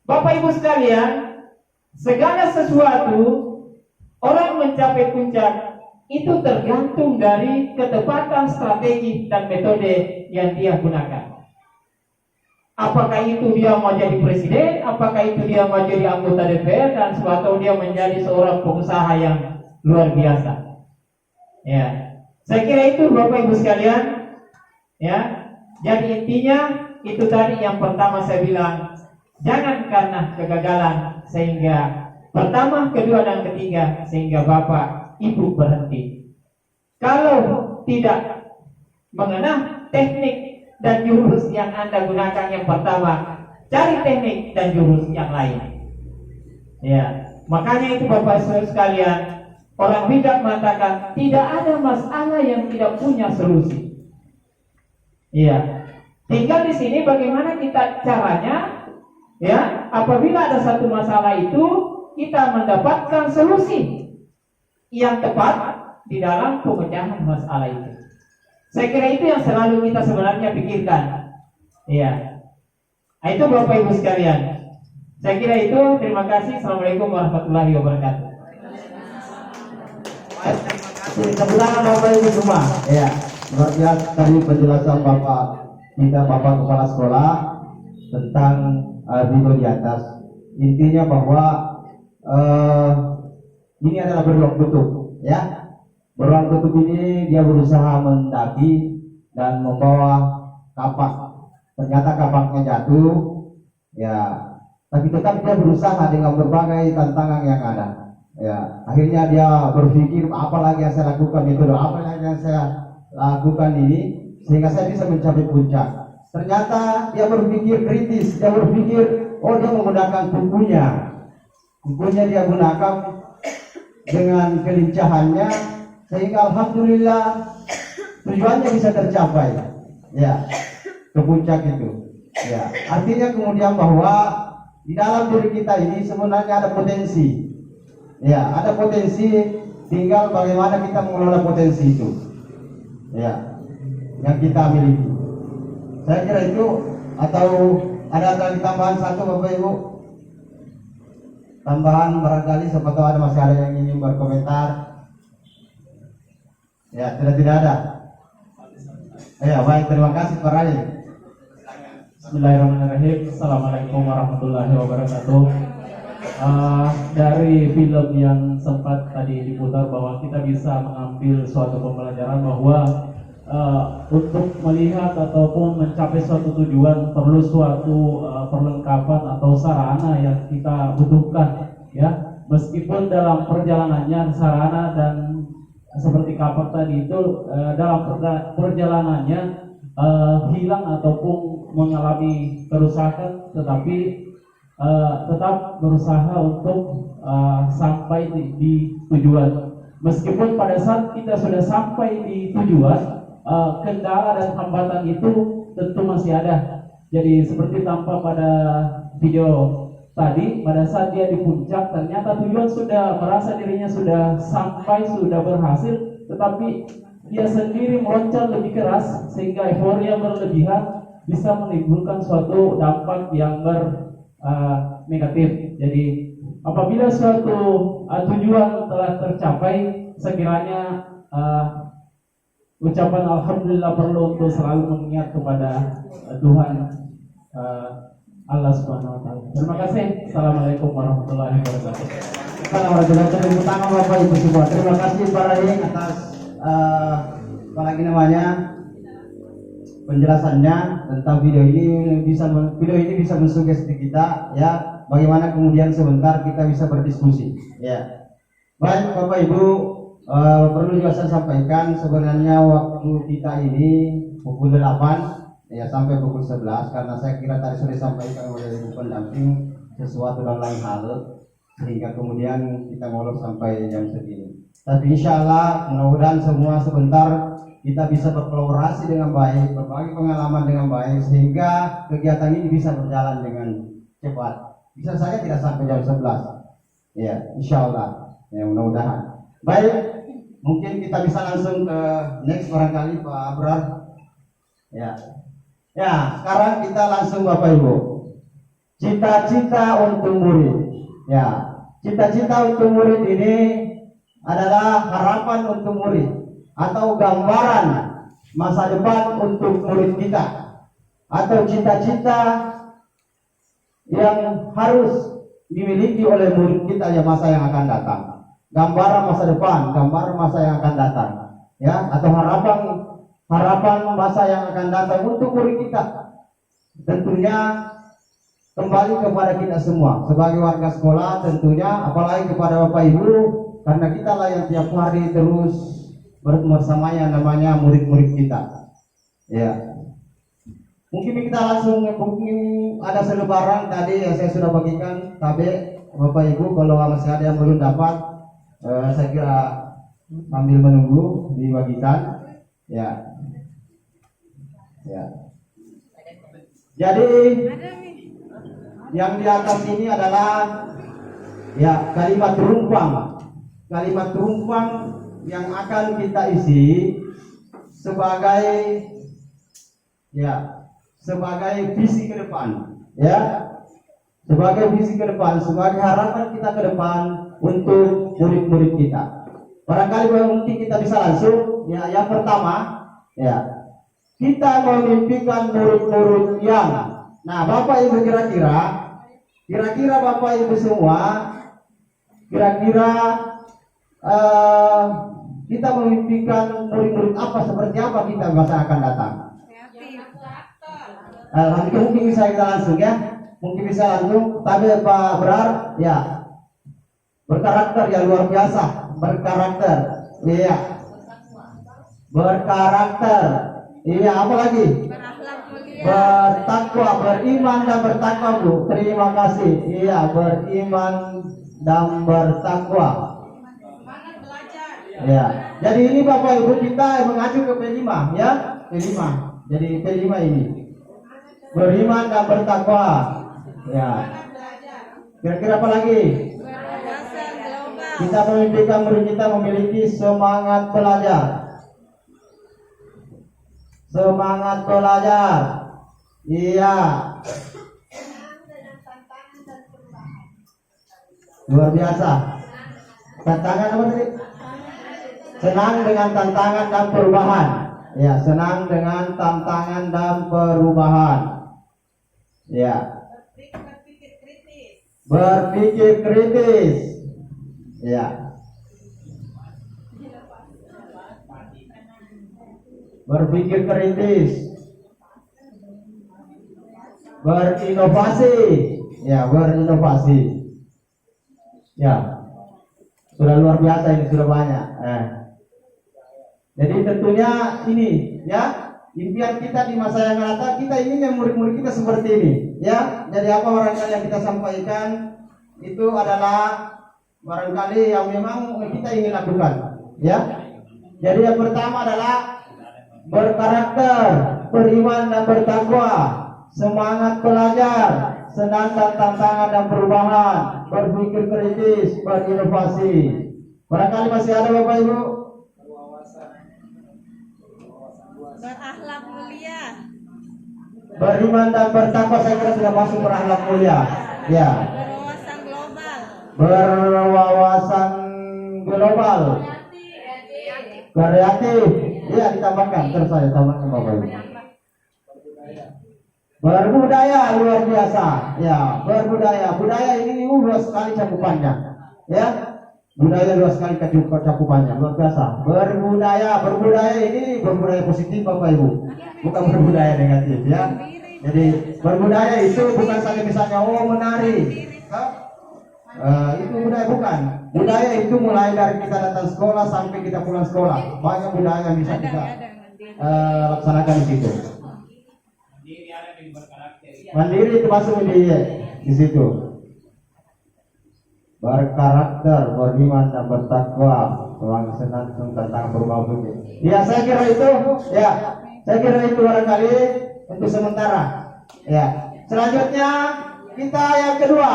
Bapak Ibu sekalian, segala sesuatu orang mencapai puncak itu tergantung dari ketepatan strategi dan metode yang dia gunakan. Apakah itu dia mau jadi presiden, apakah itu dia mau jadi anggota DPR dan atau dia menjadi seorang pengusaha yang luar biasa. Ya. Saya kira itu Bapak Ibu sekalian. Ya, jadi intinya itu tadi yang pertama saya bilang, jangan karena kegagalan sehingga pertama, kedua dan ketiga sehingga Bapak Ibu berhenti. Kalau tidak mengenal teknik dan jurus yang Anda gunakan yang pertama, cari teknik dan jurus yang lain. Ya, makanya itu Bapak Ibu sekalian, orang bijak mengatakan tidak ada masalah yang tidak punya solusi. Iya. Tinggal di sini bagaimana kita caranya, ya, apabila ada satu masalah itu kita mendapatkan solusi yang tepat di dalam pemecahan masalah itu. Saya kira itu yang selalu kita sebenarnya pikirkan. Iya. Nah, itu Bapak Ibu sekalian. Saya kira itu. Terima kasih. Assalamualaikum warahmatullahi wabarakatuh. Tepuk tangan Bapak Ibu semua. Ya. Luar biasa tadi penjelasan Bapak Kepala Sekolah tentang video di atas. Intinya bahwa ini adalah beruang kutub, ya. Beruang kutub ini dia berusaha mendaki dan membawa kapak. Ternyata kapaknya jatuh, ya. Tapi tetap dia berusaha dengan berbagai tantangan yang ada. Ya, akhirnya dia berpikir apa lagi yang saya lakukan, itu apa lagi yang saya lakukan ini sehingga saya bisa mencapai puncak. Ternyata dia berpikir kritis, dia berpikir, oh dia menggunakan kukunya. bukunya dia gunakan dengan kelincahannya sehingga alhamdulillah tujuannya bisa tercapai. Ya, ke puncak itu. Ya, artinya kemudian bahwa di dalam diri kita ini sebenarnya ada potensi. Ya, ada potensi, tinggal bagaimana kita mengelola potensi itu. Ya, yang kita miliki. Saya kira itu, atau ada lagi tambahan satu Bapak Ibu? Tambahan barangkali, siapa tahu ada masih ada yang ingin berkomentar. Ya, tidak ada. Ya, baik, terima kasih Pak Rai. Bismillahirrahmanirrahim. Assalamualaikum warahmatullahi wabarakatuh. Dari film yang sempat tadi diputar bahwa kita bisa mengambil suatu pembelajaran bahwa untuk melihat ataupun mencapai suatu tujuan perlu suatu perlengkapan atau sarana yang kita butuhkan, ya. Meskipun dalam perjalanannya sarana dan seperti kapak tadi itu dalam perjalanannya hilang ataupun mengalami kerusakan, tetapi tetap berusaha untuk sampai di tujuan. Meskipun pada saat kita sudah sampai di tujuan, kendala dan hambatan itu tentu masih ada. Jadi seperti tampak pada video tadi, pada saat dia di puncak ternyata tujuan sudah merasa dirinya sudah sampai, sudah berhasil, tetapi dia sendiri meloncat lebih keras sehingga euforia berlebihan bisa menimbulkan suatu dampak yang negatif. Jadi apabila suatu tujuan telah tercapai, sekiranya ucapan alhamdulillah perlu untuk selalu mengingat kepada Tuhan Allah Subhanahu wa taala. Terima kasih. Assalamualaikum warahmatullahi wabarakatuh. Assalamualaikum Bapak Ibu semua. Terima kasih Pak Rai atas apalagi namanya penjelasannya tentang video ini bisa mensugesti kita, ya, bagaimana kemudian sebentar kita bisa berdiskusi, ya. Baik Bapak Ibu, perlu juga saya sampaikan sebenarnya waktu kita ini pukul 8 ya sampai pukul 11, karena saya kira tadi sudah disampaikan oleh Ibu pendamping sesuatu dan lain hal sehingga kemudian kita ngolok sampai jam segini. Tapi insya Allah mudah-mudahan semua sebentar kita bisa berkolaborasi dengan baik, berbagi pengalaman dengan baik sehingga kegiatan ini bisa berjalan dengan cepat. Bisa saja tidak sampai jam 11. Ya, insya Allah. Ya, mudah-mudahan. Baik, mungkin kita bisa langsung ke next barangkali Pak Abrar. Ya. Ya, sekarang kita langsung Bapak Ibu. Cita-cita untuk murid. Ya, cita-cita untuk murid ini adalah harapan untuk murid atau gambaran masa depan untuk murid kita, atau cita-cita yang harus dimiliki oleh murid kita ya masa yang akan datang. Gambaran masa depan, gambaran masa yang akan datang, ya, atau harapan masa yang akan datang untuk murid kita. Tentunya kembali kepada kita semua sebagai warga sekolah, tentunya apalagi kepada Bapak Ibu, karena kita lah yang tiap hari terus bersama yang namanya murid-murid kita. Ya, mungkin kita langsung, mungkin ada selebaran tadi yang saya sudah bagikan KB Bapak Ibu, kalau masih ada yang belum dapat, saya kira sambil menunggu dibagikan. Ya, ya. Jadi yang di atas ini adalah ya kalimat terumpang. Kalimat terumpang yang akan kita isi sebagai visi ke depan, ya, sebagai visi ke depan, sebagai harapan kita ke depan untuk murid-murid kita. Barangkali mungkin kita bisa langsung, ya. Yang pertama, ya, kita memimpikan murid-murid yang, nah Bapak Ibu kira-kira Bapak Ibu semua, kira-kira kita memimpikan murid-murid apa, seperti apa kita masa akan datang? Mungkin bisa kita langsung, ya, mungkin bisa langsung. Tapi Pak Berar, ya, berkarakter ya luar biasa, berkarakter, iya, berkarakter, iya, apa lagi? Bertakwa, beriman dan bertakwa, Bu. Terima kasih. Iya, beriman dan bertakwa. Ya, jadi ini Bapak Ibu kita mengacu ke P5 ya, P5. Jadi P5 ini beriman dan bertakwa. Ya. Kira-kira apa lagi? Kita memimpikan murid kita memiliki semangat belajar. Semangat belajar. Iya. Luar biasa. Tantangan apa tadi? Senang dengan tantangan dan perubahan. Ya, senang dengan tantangan dan perubahan. Ya. Berpikir kritis. Ya. Berpikir kritis. Berinovasi. Ya, berinovasi. Ya. Sudah luar biasa ini, sudah banyak. Jadi tentunya ini ya, impian kita di masa yang akan datang, kita ingin yang murid-murid kita seperti ini ya. Jadi apa barangkali yang kita sampaikan itu adalah barangkali yang memang kita ingin lakukan ya. Jadi yang pertama adalah berkarakter, beriman dan bertakwa, semangat belajar, senang dan tantangan dan perubahan, berpikir kritis, berinovasi. Barangkali masih ada Bapak Ibu? Berakhlak mulia. Beriman dan bertakwa, saya kira sudah masuk berakhlak mulia. Ya. Berwawasan global. Berwawasan global. Kreatif. Iya, ditambahkan. Terus saya tambahkan Bapak Ibu. Berbudaya, luar biasa. Ya, berbudaya. Budaya ini luas sekali cakupannya. Ya. Budaya luas sekali cakupannya, luar biasa. Berbudaya ini berbudaya positif Bapak Ibu, bukan berbudaya negatif ya. Jadi berbudaya itu bukan saja misalnya menari, itu budaya bukan. Budaya itu mulai dari kita datang sekolah sampai kita pulang sekolah. Banyak budaya yang bisa kita laksanakan di situ. Mandiri itu masuk di situ. Berkarakter, beriman dan bertakwa, semangat senang tentang perubahan bumi. Ya, saya kira itu, ya, saya kira itu barangkali untuk sementara. Ya, selanjutnya kita yang kedua,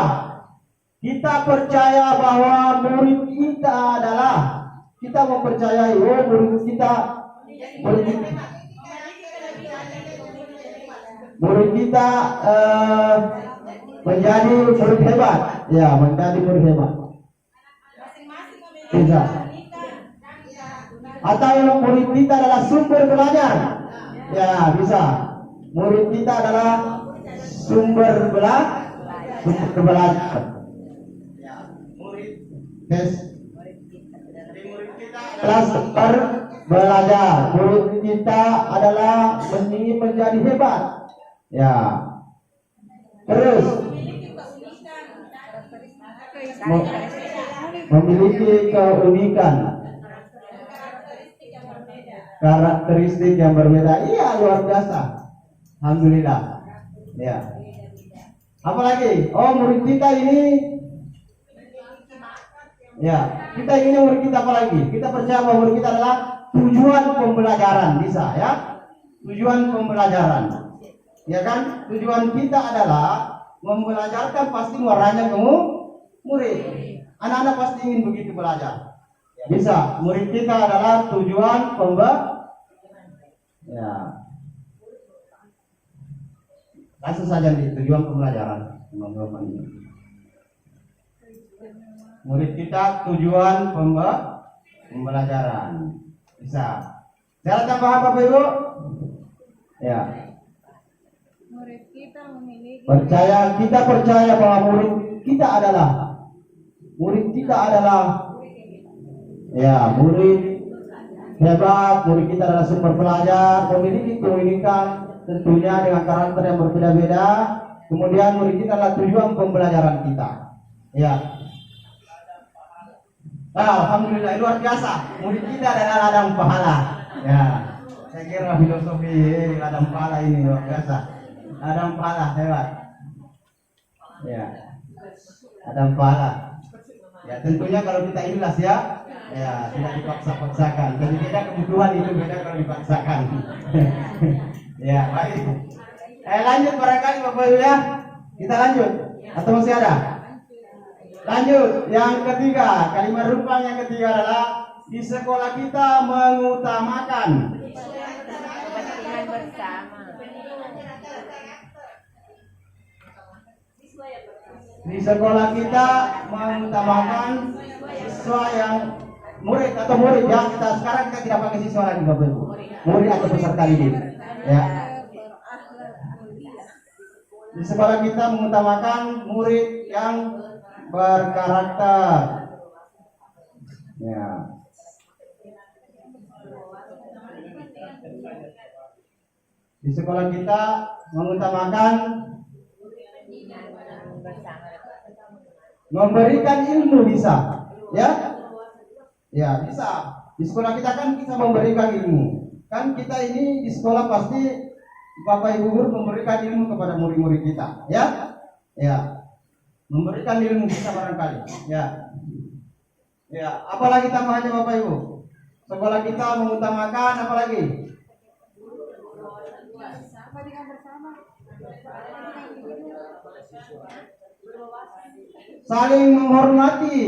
kita percaya bahwa murid kita adalah, kita mempercayai murid kita menjadi murid hebat. Ya, menjadi murid hebat. Bisa. Atau murid kita adalah sumber belajar. Ya, bisa. Murid kita adalah sumber belajar. Murid kelas belajar. Murid kita adalah ingin menjadi hebat. Ya. Terus memiliki keunikan, karakteristik yang berbeda. Iya, luar biasa. Alhamdulillah. Ya. Apalagi? Oh, murid kita ini. Ya, kita ingin murid kita apa lagi? Kita percaya bahwa murid kita adalah tujuan pembelajaran, bisa ya? Tujuan pembelajaran. Ya kan? Tujuan kita adalah membelajarkan pasti muaranya ke murid. Anak-anak pasti ingin begitu belajar. Bisa. Murid kita adalah tujuan ya. Langsung saja di tujuan pembelajaran. Murid kita tujuan pembelajaran. Bisa. Saya tambah apa Bapak Ibu? Ya. Kita percaya bahwa murid kita adalah ya, murid hebat. Murid kita adalah sumber belajar, memiliki keunikan tentunya dengan karakter yang berbeda-beda. Kemudian murid kita adalah tujuan pembelajaran kita. Ya. Alhamdulillah, luar biasa. Murid kita adalah ladang pahala. Ya. Saya kira filosofi ladang pahala ini luar biasa. Ladang pahala hebat. Ya. Ladang pahala. Ya tentunya kalau kita ikhlas ya tidak dipaksa-paksakan. Jadi beda kebutuhan itu beda kalau dipaksakan. Ya baik. Lanjut barangkali Bapak Ibu ya. Kita lanjut atau masih ada? Lanjut. Yang ketiga, kalimat rumpang yang ketiga adalah di sekolah kita mengutamakan Kepentingan bersama. di sekolah kita mengutamakan siswa yang murid atau murid ya. Sekarang kita tidak pakai siswa lagi Bapak Ibu. Murid atau peserta didik. Ya. Di sekolah kita mengutamakan murid yang berkarakter. Ya. Di sekolah kita mengutamakan memberikan ilmu bisa, ya, ya bisa. Di sekolah kita kan kita memberikan ilmu. Kan kita ini di sekolah pasti Bapak Ibu guru memberikan ilmu kepada murid-murid kita, ya, ya, memberikan ilmu bisa barangkali, ya, ya. Apalagi tambahannya Bapak Ibu? Sekolah kita mengutamakan apalagi? Saling menghormati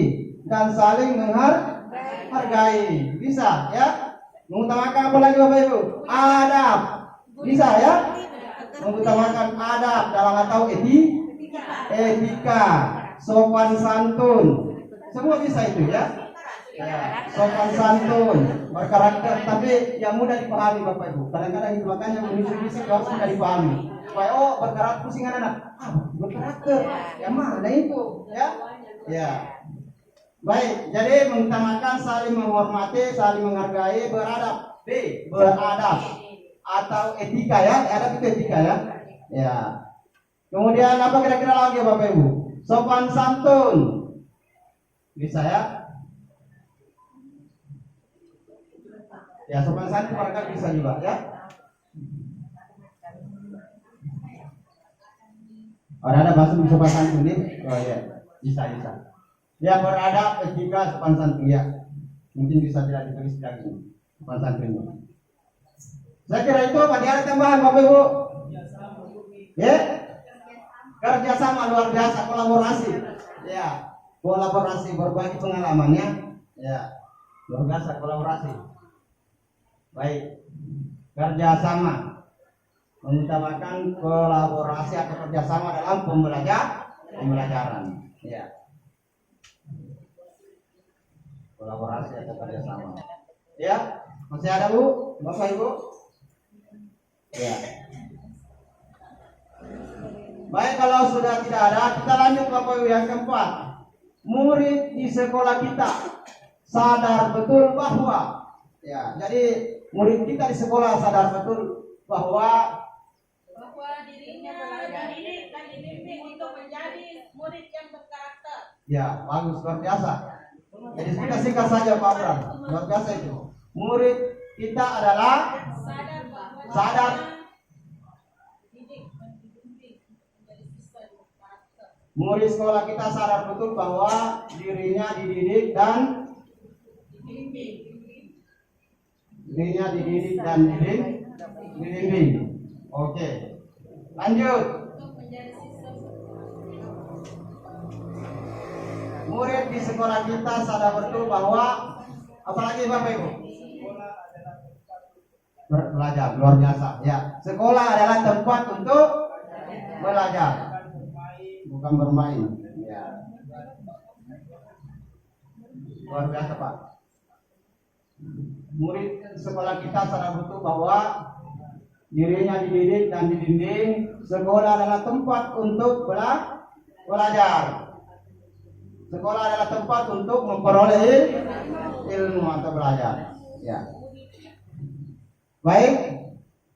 dan saling menghargai, bisa ya. Mengutamakan apa lagi Bapak Ibu? Adab, bisa ya. Mengutamakan adab dalam atau etika, sopan santun, semua bisa itu ya. Ya, sopan santun, berkarakter, tapi yang mudah dipahami Bapak Ibu. Kadang-kadang itu makanya menulis harus mudah dipahami. Supaya berkarakter pusing anak-anak. Berkarakter. Yang mana itu? Ya. Ya. Baik, jadi mengutamakan saling menghormati, saling menghargai, beradab. B, beradab atau etika ya. Adab itu etika ya. Ya. Kemudian apa kira-kira lagi Bapak Ibu? Sopan santun. Bisa ya? Ya, sopan santun barangkali bisa juga ya. Ada bahasa sopan santun nih? Oh ya, bisa. Ya, beradab, etika, sopan santun ya. Mungkin bisa tidak ditulis lagi sopan santun. Saya kira itu apa? Dia ada tambahan Bapak Ibu? Ya, kerjasama luar biasa, kolaborasi. Ya, kolaborasi berbagi pengalamannya. Ya, luar biasa kolaborasi. Baik, kerjasama mengutamakan kolaborasi atau kerjasama dalam pembelajaran. Ya, kolaborasi atau kerjasama. Ya, masih ada Bu, Bapak Ibu? Ya. Baik, kalau sudah tidak ada, kita lanjut Bapak Ibu yang keempat. Murid di sekolah kita sadar betul bahwa, ya, jadi murid kita di sekolah sadar betul bahwa dirinya dididik dan dibimbing untuk menjadi murid yang berkarakter. ya, bagus, luar biasa. Jadi kita singkat saja Pak Bram, luar biasa itu. Murid kita adalah sadar. Murid sekolah kita sadar betul bahwa dirinya dididik dan dibimbing. Oke, lanjut. Murid di sekolah kita sadar betul bahwa apalagi Bapak Ibu? Belajar, luar biasa. Ya, sekolah adalah tempat untuk belajar, bukan bermain. Ya, luar biasa Pak. Murid sekolah kita sadar betul bahwa dirinya dididik dan dibimbing. Sekolah adalah tempat untuk belajar. Sekolah adalah tempat untuk memperoleh ilmu atau belajar. Ya. Baik,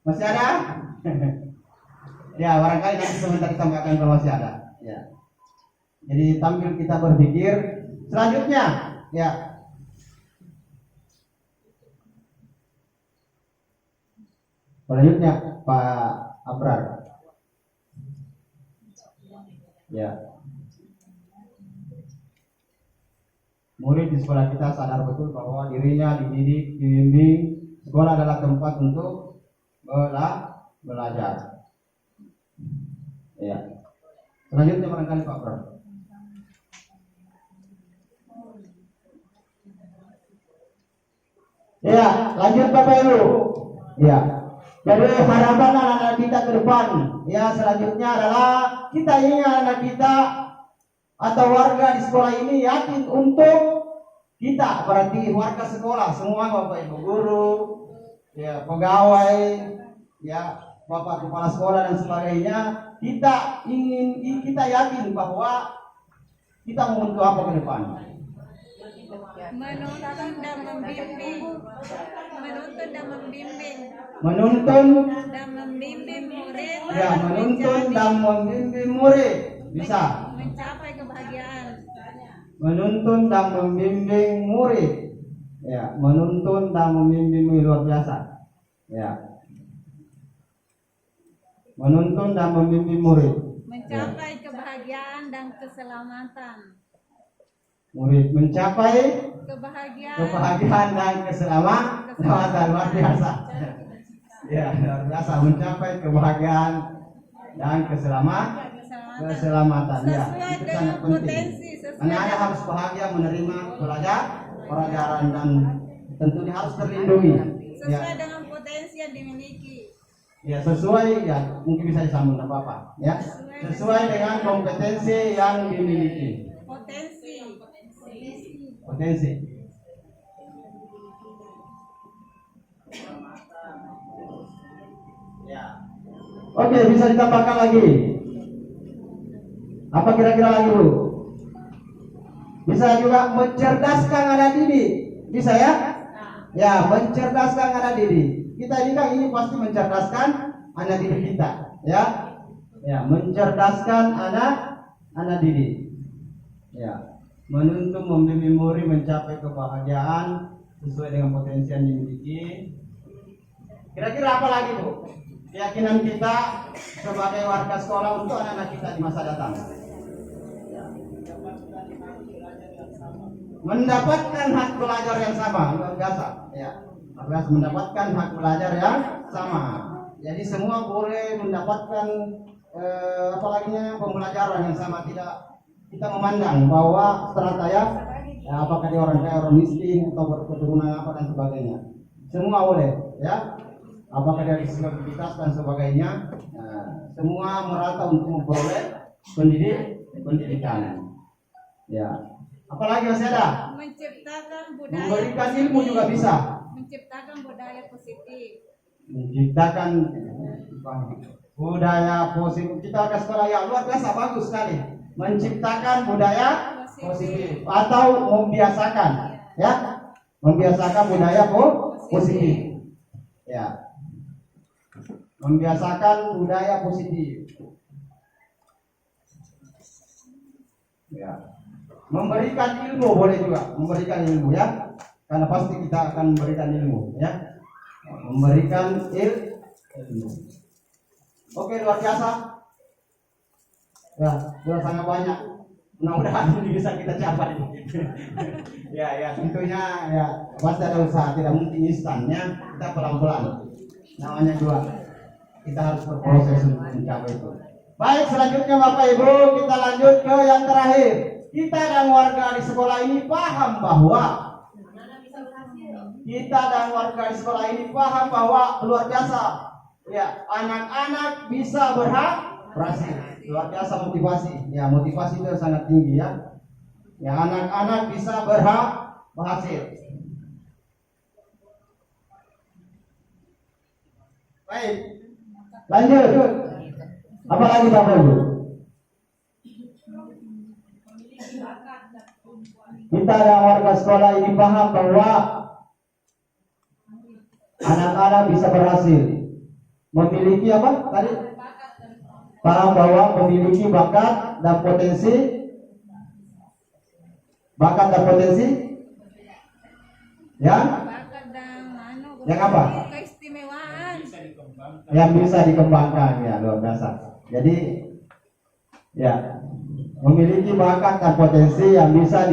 masih ada? Ya, barangkali nanti sebentar ditambahkan kalau masih ada. Ya. Jadi sambil kita berpikir, selanjutnya, ya. Selanjutnya Pak Abrar. Ya. murid di sekolah kita sadar betul bahwa dirinya dididik, dibimbing. Sekolah adalah tempat untuk belajar. Ya. Selanjutnya barangkali Pak Prof. Ya, lanjut Bapak Ibu. Ya. Jadi harapan anak-anak kita ke depan, ya selanjutnya adalah kita ingin anak kita atau warga di sekolah ini yakin untuk kita, berarti warga sekolah semua Bapak Ibu guru, ya pegawai, ya Bapak kepala sekolah dan sebagainya, kita yakin bahwa kita mau untuk apa ke depan. Menuntun dan membimbing. Menuntun dan membimbing. Menuntun Dan membimbing murid. Ya, menuntun dan membimbing murid. Bisa. Mencapai kebahagiaan. Menuntun dan membimbing murid. Ya, menuntun dan membimbing murid luar biasa. Ya. Menuntun dan membimbing murid. Mencapai kebahagiaan dan keselamatan. Murid mencapai Kebahagiaan dan keselamatan luar biasa. Ya, luar biasa mencapai kebahagiaan dan keselamatan. Ya, Sesuai itu dengan sangat penting. potensi, sesuai Anak-anak harus bahagia menerima pelajaran dan tentunya harus terlindungi. Ya, sesuai dengan potensi yang dimiliki. ya sesuai ya mungkin bisa disambung apa ya sesuai dengan kompetensi yang dimiliki. Potensi. Ya. Oke, bisa ditambahkan lagi. Apa kira-kira lagi, Bu? Bisa juga mencerdaskan anak didik. Bisa ya? Ya, mencerdaskan anak didik. Kita ini kan ini pasti mencerdaskan anak didik kita, ya. Ya, mencerdaskan anak didik. Ya. Menuntun membimbing murid mencapai kebahagiaan sesuai dengan potensi yang dimiliki. Kira-kira apa lagi, Bu? Keyakinan kita sebagai warga sekolah untuk anak-anak kita di masa datang. Mendapatkan hak belajar yang sama, luar biasa. Ya, harus mendapatkan hak belajar yang sama. Jadi semua boleh mendapatkan pembelajaran yang sama, tidak kita memandang bahwa strata ya apakah dia orang kaya, orang miskin atau berketurunan apa dan sebagainya, semua boleh ya, apakah dia disabilitas dan sebagainya, semua merata untuk memperoleh pendidikan ya. Apalagi masih ada Menciptakan budaya memberikan positif. ilmu juga bisa, Menciptakan budaya positif. menciptakan budaya positif. Kita ke sekolah yang luar biasa, bagus sekali menciptakan budaya positif atau membiasakan ya, membiasakan budaya positif ya, membiasakan budaya positif ya. Memberikan ilmu boleh juga, memberikan ilmu ya, karena pasti kita akan memberikan ilmu ya, memberikan ilmu. Oke, luar biasa ya, sudah sangat banyak. Mudah-mudahan ini bisa kita capai. ya tentunya ya pasti ada usaha, tidak mungkin instannya, kita pelan-pelan. Namanya juga kita harus berproses untuk mencapai itu. Baik, selanjutnya Bapak Ibu, kita lanjut ke yang terakhir. Kita dan warga di sekolah ini paham bahwa luar biasa ya, anak-anak bisa berhasil. Luar biasa motivasi. Ya, motivasi itu sangat tinggi ya. Ya, anak-anak bisa berhasil. Baik. Lanjut. Apa lagi Bapak Ibu? Kita dan warga sekolah ini paham bahwa anak-anak bisa berhasil. Memiliki apa tadi? Paham bahwa memiliki bakat dan potensi. Bakat dan potensi. Ya? Yang apa? Keistimewaan. Yang bisa dikembangkan ya, luar biasa. Jadi ya, memiliki bakat dan potensi yang bisa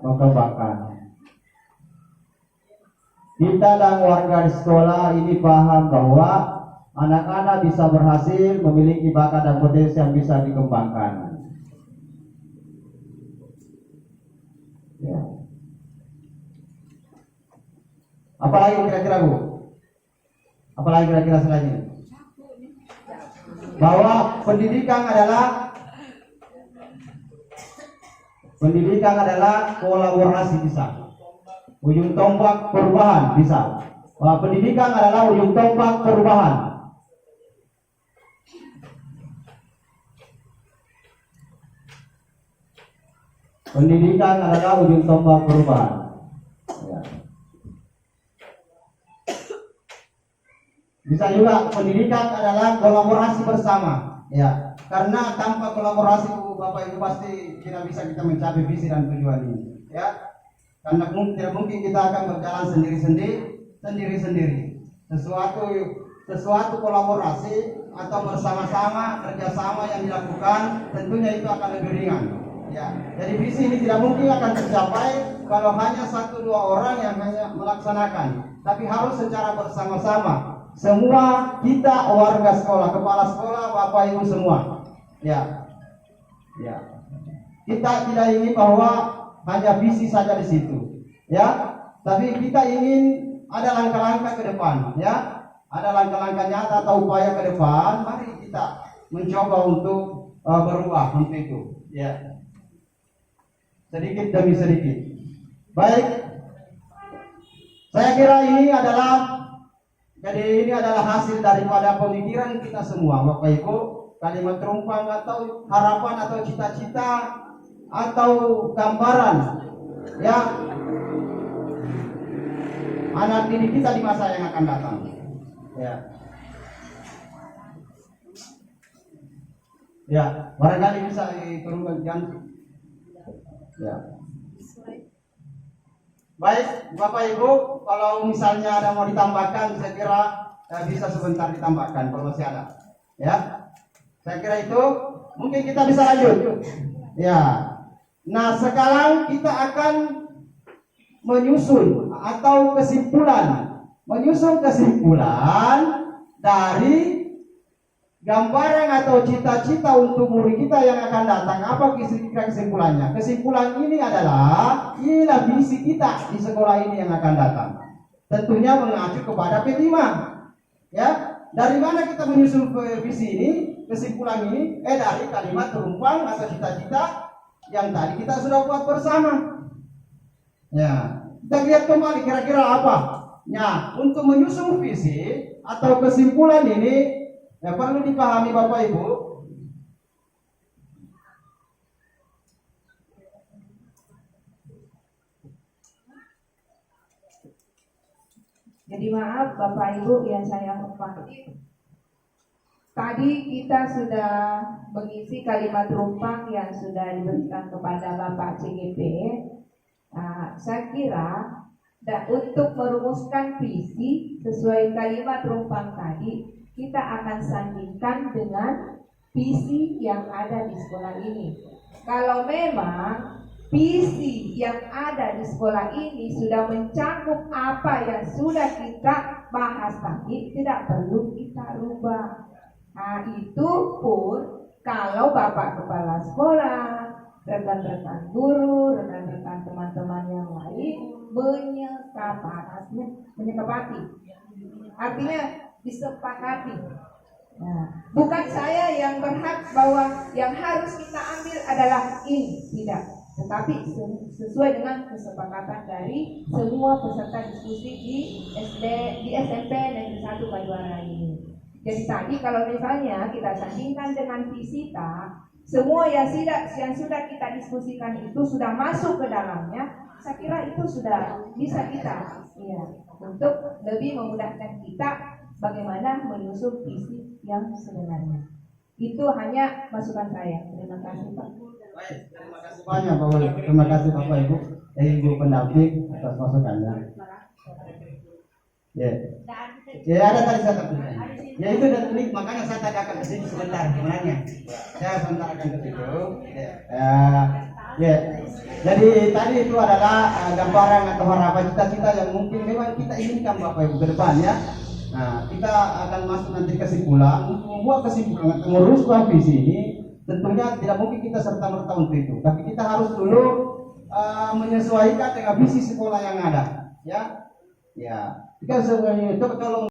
mengembangkan. Kita dan warga di sekolah ini paham bahwa anak-anak bisa berhasil memiliki bakat dan potensi yang bisa dikembangkan. Ya. Apalagi kira-kira Bu? Apalagi kira-kira selain ini? Bahwa pendidikan adalah kolaborasi bisa. Ujung tombak perubahan bisa. Bahwa pendidikan adalah ujung tombak perubahan. Pendidikan adalah ujung tombak perubahan. Ya. Bisa juga pendidikan adalah kolaborasi bersama. Ya, karena tanpa kolaborasi Bapak Ibu pasti tidak bisa kita mencapai visi dan tujuan ini. Ya. Karena tidak mungkin kita akan berjalan sendiri-sendiri. Sesuatu kolaborasi atau bersama-sama kerjasama yang dilakukan tentunya itu akan lebih ringan. Ya, jadi visi ini tidak mungkin akan tercapai kalau hanya 1-2 orang yang hanya melaksanakan, tapi harus secara bersama-sama. Semua kita warga sekolah, kepala sekolah, Bapak Ibu semua. Ya, ya. Kita tidak ingin bahwa hanya visi saja di situ, ya. Tapi kita ingin ada langkah-langkah ke depan, ya. Ada langkah-langkah nyata atau upaya ke depan. Mari kita mencoba untuk berubah untuk itu, ya. Sedikit demi sedikit. Baik. Saya kira ini adalah hasil daripada pemikiran kita semua, Bapak Ibu. Kalimat terumpang atau harapan atau cita-cita atau gambaran, ya, anak didik kita di masa yang akan datang. Ya. Ya, barangkali bisa diturunkan. Ya. Baik, Bapak Ibu, kalau misalnya ada mau ditambahkan, saya kira bisa sebentar ditambahkan kalau masih ada. Ya. Saya kira itu mungkin kita bisa lanjut. Ya. Nah, sekarang kita akan menyusun kesimpulan dari gambaran atau cita-cita untuk murid kita yang akan datang. Apa kesimpulannya? Kesimpulan ini inilah visi kita di sekolah ini yang akan datang. Tentunya mengacu kepada P5. Ya, dari mana kita menyusun visi ini, kesimpulan ini? Dari kalimat terumpang atau cita-cita yang tadi kita sudah buat bersama. Ya, kita lihat kembali kira-kira apa. Ya, untuk menyusun visi atau kesimpulan ini ya perlu dipahami Bapak Ibu. Jadi maaf Bapak Ibu yang saya hormati, tadi kita sudah mengisi kalimat terumpang yang sudah diberikan kepada Bapak CGP. Saya kira untuk merumuskan visi sesuai kalimat terumpang tadi, kita akan sandingkan dengan visi yang ada di sekolah ini. Kalau memang visi yang ada di sekolah ini sudah mencakup apa yang sudah kita bahas tadi, tidak perlu kita rubah. Nah, itu pun kalau Bapak Kepala Sekolah, rekan-rekan guru, rekan-rekan teman-teman yang lain menyepakati. Artinya disepakati. Nah, bukan saya yang berhak bahwa yang harus kita ambil adalah ini, tidak. Tetapi sesuai dengan kesepakatan dari semua peserta diskusi di SMP Negeri 1 Pajuara ini. Jadi tadi kalau misalnya kita sandingkan dengan visita, semua yang sudah kita diskusikan itu sudah masuk ke dalamnya, saya kira itu sudah bisa kita, ya, untuk lebih memudahkan kita bagaimana menyusun visi yang sebenarnya. Itu hanya masukan saya. Terima kasih Pak. Baik, terima kasih banyak Bapak. Terima kasih Bapak Ibu, Ibu pendamping atas masukannya. Ya, ada tadi saya katakan. Ya itu teknik, makanya saya tadi akan ke sini sebentar, gimana? Saya sebentar akan ke situ. Ya, Jadi tadi itu adalah gambaran atau harapan cita-cita yang mungkin memang kita inginkan Bapak Ibu ke depan ya. Nah, kita akan masuk nanti kesimpulan. Untuk membuat kesimpulan atau merubah visi ini, tentunya tidak mungkin kita serta-merta untuk itu. Tapi kita harus dulu menyesuaikan dengan visi sekolah yang ada, ya. Ya, kita sebenarnya itu kalau